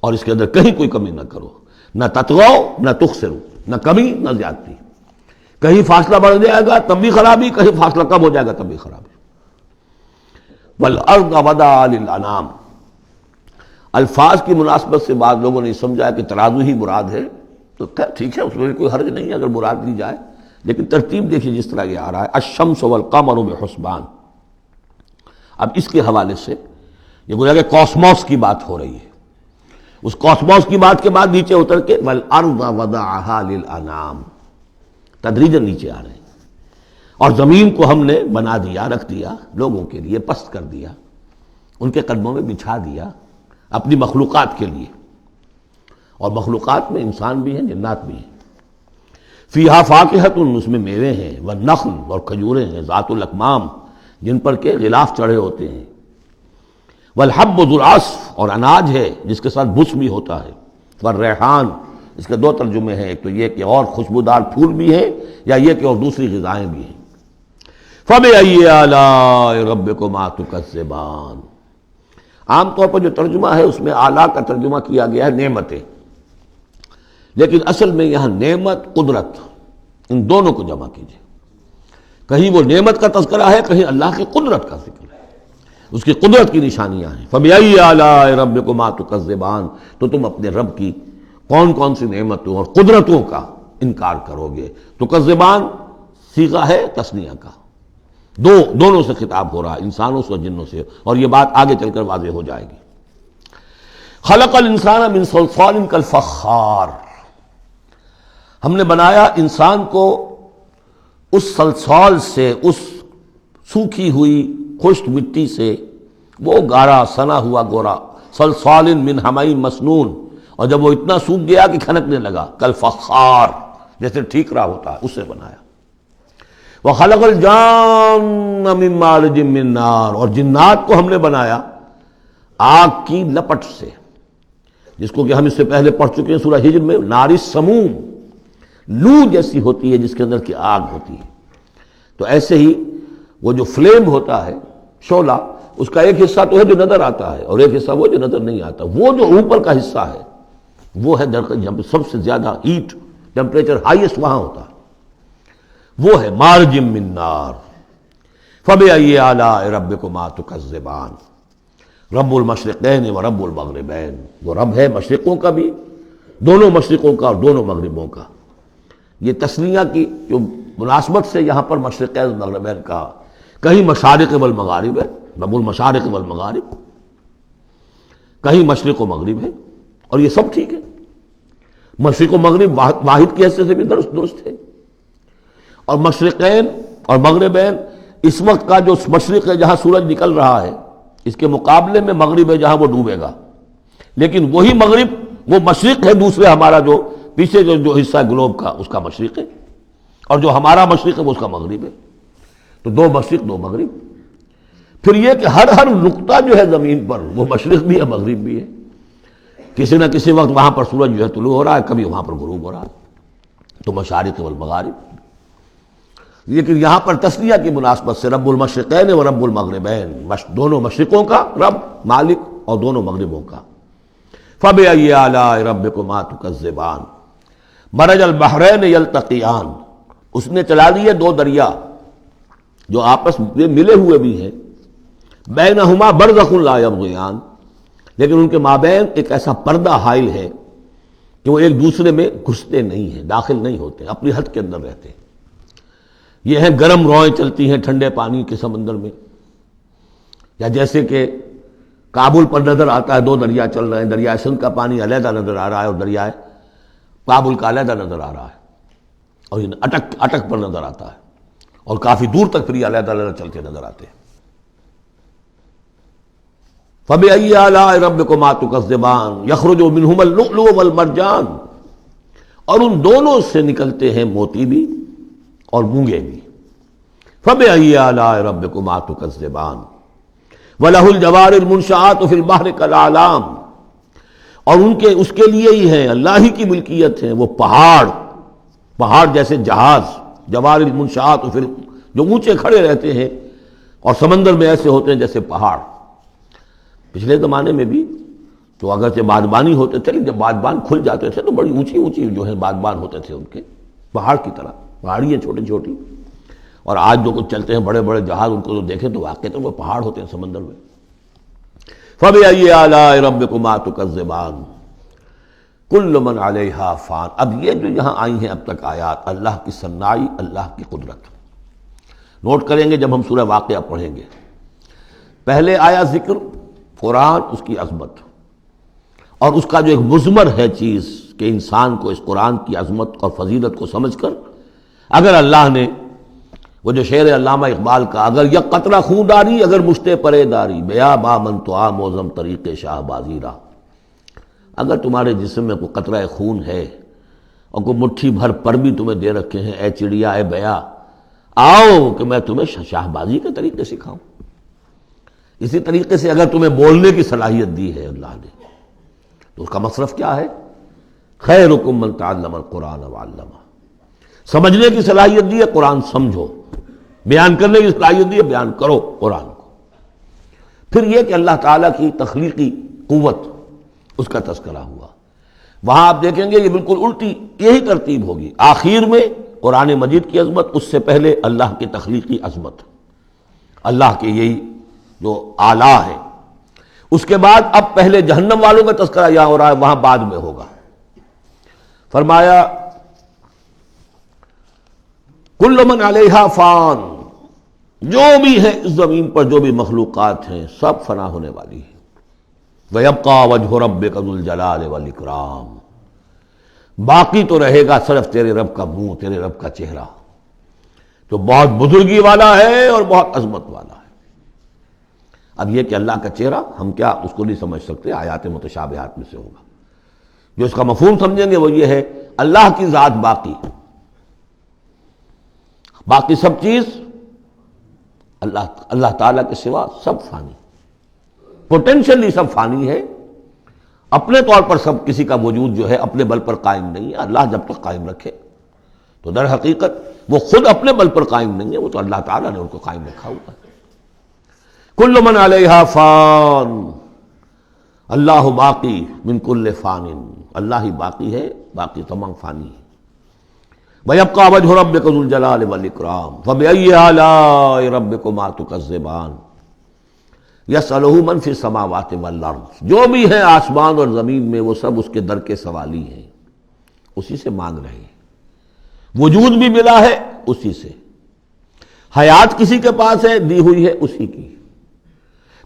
اور اس کے اندر کہیں کوئی کمی نہ کرو، نہ تطغوا نہ تخسروا، نہ کمی نہ زیادتی۔ کہیں فاصلہ بڑھ جائے گا تب بھی خرابی، کہیں فاصلہ کم ہو جائے گا تب بھی خرابی۔ وَالْأَرْضَ وَضَعَهَا لِلْأَنَامِ، الفاظ کی مناسبت سے بعض لوگوں نے سمجھا کہ ترازو ہی مراد ہے، تو ٹھیک ہے، اس میں کوئی حرج نہیں ہے اگر مراد لی جائے، لیکن ترتیب دیکھیے جس طرح یہ آ رہا ہے الشمس والقمر بحسبان۔ اب اس کے حوالے سے یہ گویا کہ کاسموس کی بات ہو رہی ہے، اس کاسموس کی بات کے بعد نیچے اتر کے وَالْأَرْضَ وَضَعَهَا لِلْأَنَامِ، تدریجاً نیچے آ رہے ہیں، اور زمین کو ہم نے بنا دیا، رکھ دیا لوگوں کے لیے، پست کر دیا، ان کے قدموں میں بچھا دیا اپنی مخلوقات کے لیے، اور مخلوقات میں انسان بھی ہیں، جنات بھی ہیں۔ فیہا فاکہۃ، اس میں میوے ہیں، والنخل، اور کھجوریں ہیں، ذات الاکمام، جن پر کے غلاف چڑھے ہوتے ہیں، والحب ذو العصف، اور اناج ہے جس کے ساتھ بس بھی ہوتا ہے، والریحان، اس کے دو ترجمے ہیں، ایک تو یہ کہ اور خوشبودار پھول بھی ہیں، یا یہ کہ اور دوسری غذائیں بھی ہیں۔ فَبِأَيِّ آلَاءِ رَبِّكُمَا تُكَذِّبَانِ، عام طور پر جو ترجمہ ہے اس میں اعلیٰ کا ترجمہ کیا گیا ہے نعمتیں، لیکن اصل میں یہاں نعمت قدرت ان دونوں کو جمع کیجیے. کہیں وہ نعمت کا تذکرہ ہے، کہیں اللہ کی قدرت کا ذکر ہے، اس کی قدرت کی نشانیاں ہیں. فَبِأَيِّ آلَاءِ رَبِّكُمَا تُكَذِّبَانِ، تو تم اپنے رب کی کون کون سی نعمتوں اور قدرتوں کا انکار کرو گے. تکذبان صیغہ ہے تثنیہ کا، دونوں سے خطاب ہو رہا ہے، انسانوں سے اور جنوں سے، اور یہ بات آگے چل کر واضح ہو جائے گی. خلق الانسان من صلصال کالفخار، ہم نے بنایا انسان کو اس صلصال سے، اس سوکھی ہوئی خشک مٹی سے، وہ گارا سنا ہوا گورا، صلصال من حمئی مسنون، اور جب وہ اتنا سوکھ گیا کہ کھنکنے لگا، کالفخار جیسے ٹھیکرا ہوتا ہے، اسے بنایا. وَخَلَقَ الْجَانَّ مِن مَارِجٍ مِّن نَار، اور جنات کو ہم نے بنایا آگ کی لپٹ سے، جس کو کہ ہم اس سے پہلے پڑھ چکے ہیں سورہ ہجر میں، نار السموم، لو جیسی ہوتی ہے جس کے اندر کی آگ ہوتی ہے. تو ایسے ہی وہ جو فلیم ہوتا ہے، شعلہ، اس کا ایک حصہ تو ہے جو نظر آتا ہے اور ایک حصہ وہ جو نظر نہیں آتا. وہ جو اوپر کا حصہ ہے وہ ہے جہاں سب سے زیادہ ہیٹ ٹیمپریچر ہائیسٹ وہاں ہوتا ہے، وہ ہے مارج من نار. فَبِأَيِّ آلَاءِ رَبِّكُمَا تُكَذِّبَانِ، رب المشرقین و رب المغربین، وہ رب ہے مشرقوں کا بھی، دونوں مشرقوں کا اور دونوں مغربوں کا. یہ تسنیہ کی جو مناسبت سے یہاں پر مشرقین و مغربین کہا، کہیں مشارق والمغارب ہے، رب المشارق والمغارب، کہیں مشرق و مغرب ہے، اور یہ سب ٹھیک ہے. مشرق و مغرب واحد کی حیثیت سے بھی درست ہے. اور مشرقین اور مغربین، اس وقت کا جو مشرق ہے جہاں سورج نکل رہا ہے، اس کے مقابلے میں مغرب ہے جہاں وہ ڈوبے گا. لیکن وہی مغرب وہ مشرق ہے دوسرے، ہمارا جو پیچھے جو حصہ ہے گلوب کا، اس کا مشرق ہے، اور جو ہمارا مشرق ہے وہ اس کا مغرب ہے. تو دو مشرق دو مغرب. پھر یہ کہ ہر نقطہ جو ہے زمین پر وہ مشرق بھی ہے مغرب بھی ہے. کسی نہ کسی وقت وہاں پر سورج جو ہے طلوع ہو رہا ہے، کبھی وہاں پر غروب ہو رہا ہے. تو مشارق والمغارب. لیکن یہاں پر تسنیہ کی مناسبت سے رب المشرقین و رب المغربین، دونوں مشرقوں کا رب مالک اور دونوں مغربوں کا. فَبِأَيِّ آلَاءِ رَبِّكُمَا تُكَذِّبَانِ، مَرَجَ الْبَحْرَيْنِ يَلْتَقِيَانِ، اس نے چلا دیے دو دریا جو آپس میں ملے ہوئے بھی ہیں، بینہما برزخ لا یبغیان، لیکن ان کے مابین ایک ایسا پردہ حائل ہے کہ وہ ایک دوسرے میں گھستے نہیں ہیں، داخل نہیں ہوتے، اپنی حد کے اندر رہتے ہیں. یہ ہیں گرم روئیں چلتی ہیں ٹھنڈے پانی کے سمندر میں، یا جیسے کہ کابل پر نظر آتا ہے دو دریا چل رہے ہیں، دریائے سندھ کا پانی علیحدہ نظر آ رہا ہے اور دریائے کابل کا علیحدہ نظر آ رہا ہے، اور یہ اٹک پر نظر آتا ہے، اور کافی دور تک پھر یہ علیحدہ علیحدہ چلتے نظر آتے ہیں. فَبِأَيِّ آلَاءِ رَبِّكُمَا تُكَذِّبَانِ يَخْرُجُ مِنْهُمَا اللُّؤْلُؤُ وَالْمَرْجَانُ، اور ان دونوں سے نکلتے ہیں موتی بھی اور مونگے بھی. فَبِأَيِّ آلَاءِ رَبِّكُمَا تُكَذِّبَانِ وَلَهُ الْجَوَارِ الْمُنشَآتُ فِي الْبَحْرِ كَالْأَعْلَامِ، اور اس کے لیے ہی ہیں، اللہ ہی کی ملکیت ہے وہ پہاڑ جیسے جہاز، جوار المنشآت جو اونچے کھڑے رہتے ہیں اور سمندر میں ایسے ہوتے ہیں جیسے پہاڑ. پچھلے زمانے میں بھی تو اگرچہ بادبانی ہوتے تھے، جب بادبان کھل جاتے تھے تو بڑی اونچی اونچی جو ہے بادبان ہوتے تھے، ان کے پہاڑ کی طرح پہاڑیاں چھوٹی چھوٹی. اور آج جو کچھ چلتے ہیں بڑے بڑے جہاز، ان کو تو دیکھیں تو واقعی تو وہ پہاڑ ہوتے ہیں سمندر میں. فَبِأَيِّ آلَاءِ رَبِّكُمَا تُكَذِّبَانِ كُلُّ مَنْ عَلَيْهَا فَانٍ. اب یہ جو یہاں آئی ہیں اب تک آیات، اللہ کی صنائی، اللہ کی قدرت نوٹ کریں گے جب ہم سورہ واقعہ پڑھیں گے. پہلے آیا ذکر قرآن، اس کی عظمت، اور اس کا جو ایک مضمر ہے چیز کہ انسان کو اس قرآن کی عظمت اور فضیلت کو سمجھ کر، اگر اللہ نے وہ جو شعر علامہ اقبال کا، اگر یک قطرہ خون داری اگر مشتے پرے داری، بیا با من تو آ موزم طریق شاہ بازی را، اگر تمہارے جسم میں کوئی قطرہ خون ہے اور کوئی مٹھی بھر پر بھی تمہیں دے رکھے ہیں، اے چڑیا اے بیا، آؤ کہ میں تمہیں شاہ بازی کے طریقے سکھاؤں. اسی طریقے سے اگر تمہیں بولنے کی صلاحیت دی ہے اللہ نے، تو اس کا مصرف کیا ہے؟ خیرکم من تعلم القرآن وعلمہ. سمجھنے کی صلاحیت دی ہے، قرآن سمجھو. بیان کرنے کی صلاحیت دی ہے، بیان کرو قرآن کو. پھر یہ کہ اللہ تعالیٰ کی تخلیقی قوت، اس کا تذکرہ ہوا۔ وہاں آپ دیکھیں گے یہ بالکل الٹی یہی ترتیب ہوگی، آخر میں قرآن مجید کی عظمت، اس سے پہلے اللہ کی تخلیقی عظمت، اللہ کے یہی جو اعلیٰ ہے، اس کے بعد اب پہلے جہنم والوں کا تذکرہ یہاں ہو رہا ہے، وہاں بعد میں ہوگا۔ فرمایا کل من علیہا فان، جو بھی ہے اس زمین پر جو بھی مخلوقات ہیں سب فنا ہونے والی ہے۔ وَيَبْقَى وَجْهُ رَبِّكَ ذُو الْجَلَالِ وَالْإِكْرَامِ، باقی تو رہے گا صرف تیرے رب کا منہ، تیرے رب کا چہرہ، جو بہت بزرگی والا ہے اور بہت عظمت والا ہے۔ اب یہ کہ اللہ کا چہرہ ہم کیا اس کو نہیں سمجھ سکتے، آیات متشابہات میں سے ہوگا۔ جو اس کا مفہوم سمجھیں گے وہ یہ ہے اللہ کی ذات باقی، باقی سب چیز اللہ تعالیٰ کے سوا سب فانی، پوٹینشلی سب فانی ہے، اپنے طور پر سب کسی کا وجود جو ہے اپنے بل پر قائم نہیں ہے۔ اللہ جب تک قائم رکھے تو در حقیقت وہ خود اپنے بل پر قائم نہیں ہے، وہ تو اللہ تعالیٰ نے ان کو قائم رکھا ہوا ہے۔ کل من علیہا فان، اللہ باقی من کل فان، اللہ ہی باقی ہے، باقی تمام فانی ہے۔ وَيَبْقَى وَجْهُ رَبِّكَ ذُو الْجَلَالِ وَالْإِكْرَامِ فَبِأَيِّ آلَاءِ رَبِّكُمَا تُكَذِّبَانِ يَسْأَلُهُ مَنْ فِي السَّمَاوَاتِ وَالْأَرْضِ، جو بھی ہے آسمان اور زمین میں وہ سب اس کے در کے سوالی ہیں، اسی سے مانگ رہے ہیں۔ وجود بھی ملا ہے اسی سے، حیات کسی کے پاس ہے دی ہوئی ہے اسی کی،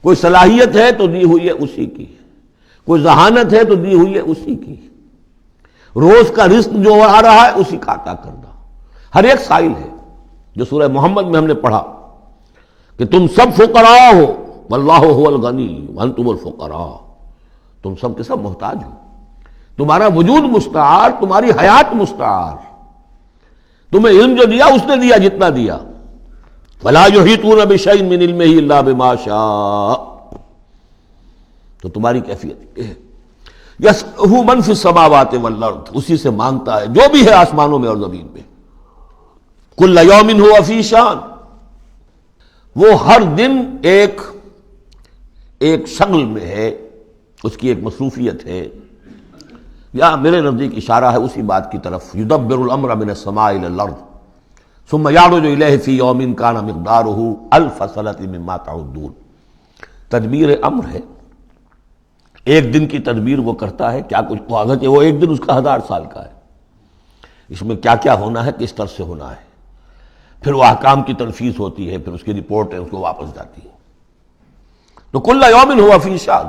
کوئی صلاحیت ہے تو دی ہوئی ہے اسی کی، کوئی ذہانت ہے تو دی ہوئی ہے اسی کی، روز کا رزق جو آ رہا ہے اسی کا عطا کرنا، ہر ایک سائل ہے۔ جو سورہ محمد میں ہم نے پڑھا کہ تم سب فقراء ہو واللہ هو الغنی وانتم الفقراء، تم سب کے سب محتاج ہو، تمہارا وجود مستعار، تمہاری حیات مستعار، تمہیں علم جو دیا اس نے دیا جتنا دیا، ولا یحیطون بشیء من علمہ الا بما شاء، تو تمہاری کیفیت یہ ہے۔ یسألہ من فی السماوات والارض، اسی سے مانگتا ہے جو بھی ہے آسمانوں میں اور زمین میں۔ کل یوم ہوا فی شان، وہ ہر دن ایک شغل میں ہے، اس کی ایک مصروفیت ہے، یا میرے نزدیک اشارہ ہے اسی بات کی طرف، یدبر الامر من السماء الى الارض ثم یعرج الیہ فی یوم کان مقدارہ الف سنۃ مما تعدون، تدبیر امر ہے، ایک دن کی تدبیر وہ کرتا ہے، کیا کچھ اگرچہ وہ ایک دن اس کا 1000 سال کا ہے، اس میں کیا کیا ہونا ہے، کس طرح سے ہونا ہے، پھر وہ احکام کی تنفیذ ہوتی ہے، پھر اس کی رپورٹ ہے اس کو واپس جاتی ہے۔ تو کل یوم ہوا فی شان،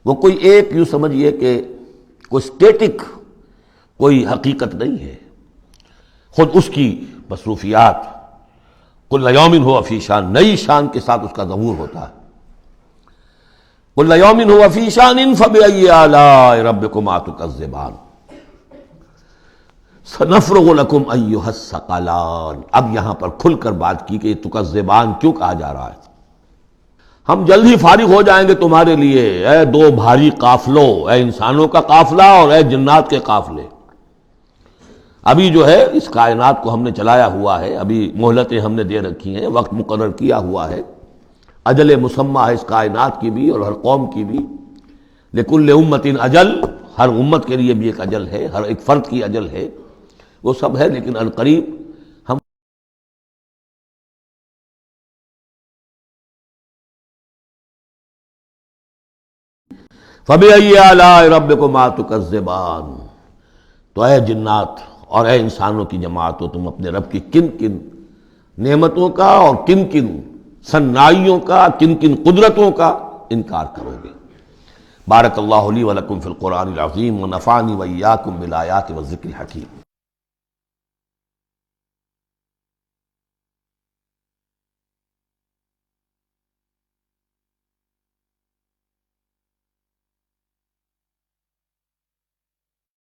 وہ کوئی ایک یوں سمجھیے کہ کوئی اسٹیٹک کوئی حقیقت نہیں ہے، خود اس کی مصروفیات، کل یوم ہوا فی شان، نئی شان کے ساتھ اس کا ظہور ہوتا ہے۔ کل یوم ہوا فی شان فبأی آلاء ربکما تکذبان سنفرغ لکم ایھا الثقلان، اب یہاں پر کھل کر بات کی کہ یہ تکذبان کیوں کہا جا رہا ہے، ہم جلد ہی فارغ ہو جائیں گے تمہارے لیے، اے دو بھاری قافلوں، اے انسانوں کا قافلہ اور اے جنات کے قافلے۔ ابھی جو ہے اس کائنات کو ہم نے چلایا ہوا ہے، ابھی مہلتیں ہم نے دے رکھی ہیں، وقت مقرر کیا ہوا ہے، اجل مسمى ہے اس کائنات کی بھی اور ہر قوم کی بھی، لکل امت اجل، ہر امت کے لیے بھی ایک اجل ہے، ہر ایک فرد کی اجل ہے، وہ سب ہے، لیکن عنقریب ہم فَبِأَيِّ آلَاءِ رَبِّكُمَا تُكَذِّبَانِ، تو اے جنات اور اے انسانوں کی جماعت، تم اپنے رب کی کن کن نعمتوں کا اور کن کن صنائیوں کا، کن کن قدرتوں کا انکار کرو گے۔ بارک اللہ لی ولکم فی القرآن العظیم ونفعنی وإیاکم بالآیات والذکر الحکیم۔